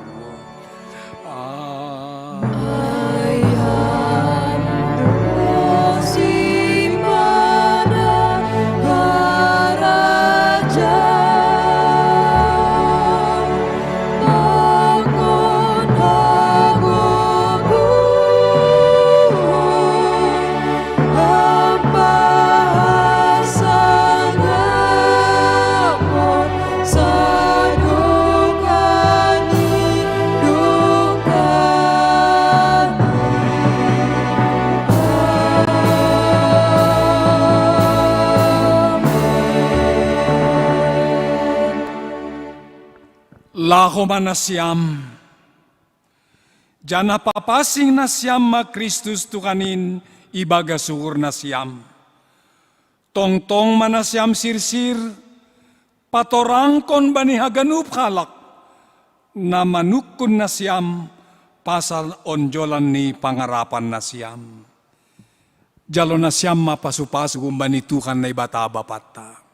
Sadokani Lako manasyam. Jana papasing nasyam ma Kristus tukanin ibaga suhur nasyam. Tongtong manasyam sirsir, patorangkon bani haganup halak, na manukun nasyam pasal onjolan ni pangarapan nasyam. Jalo nasyam mapasupasu bani Tuhan na ibata bapata.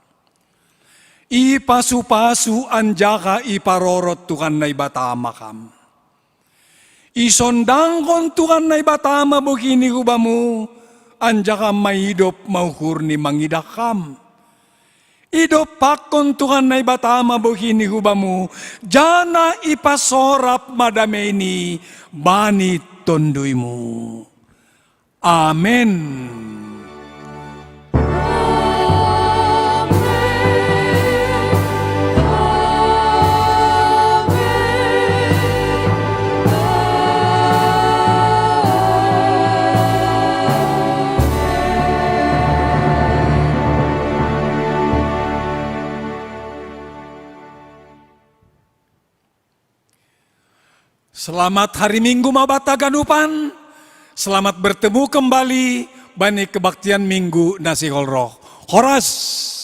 Ipasupasu anjaka iparorot Tuhan na ibata makam. Isondangkon Tuhan na ibatama bukini hubamu, anjaka mahidop mauhur ni mangidakam. Idopakon Tuhan na ibatama bukini hubamu, jana ipasorap madameni bani tonduymu. Amen. Selamat hari Minggu Mabata Ganupan. Selamat bertemu kembali bani kebaktian Minggu Nasihul Roh. Horas.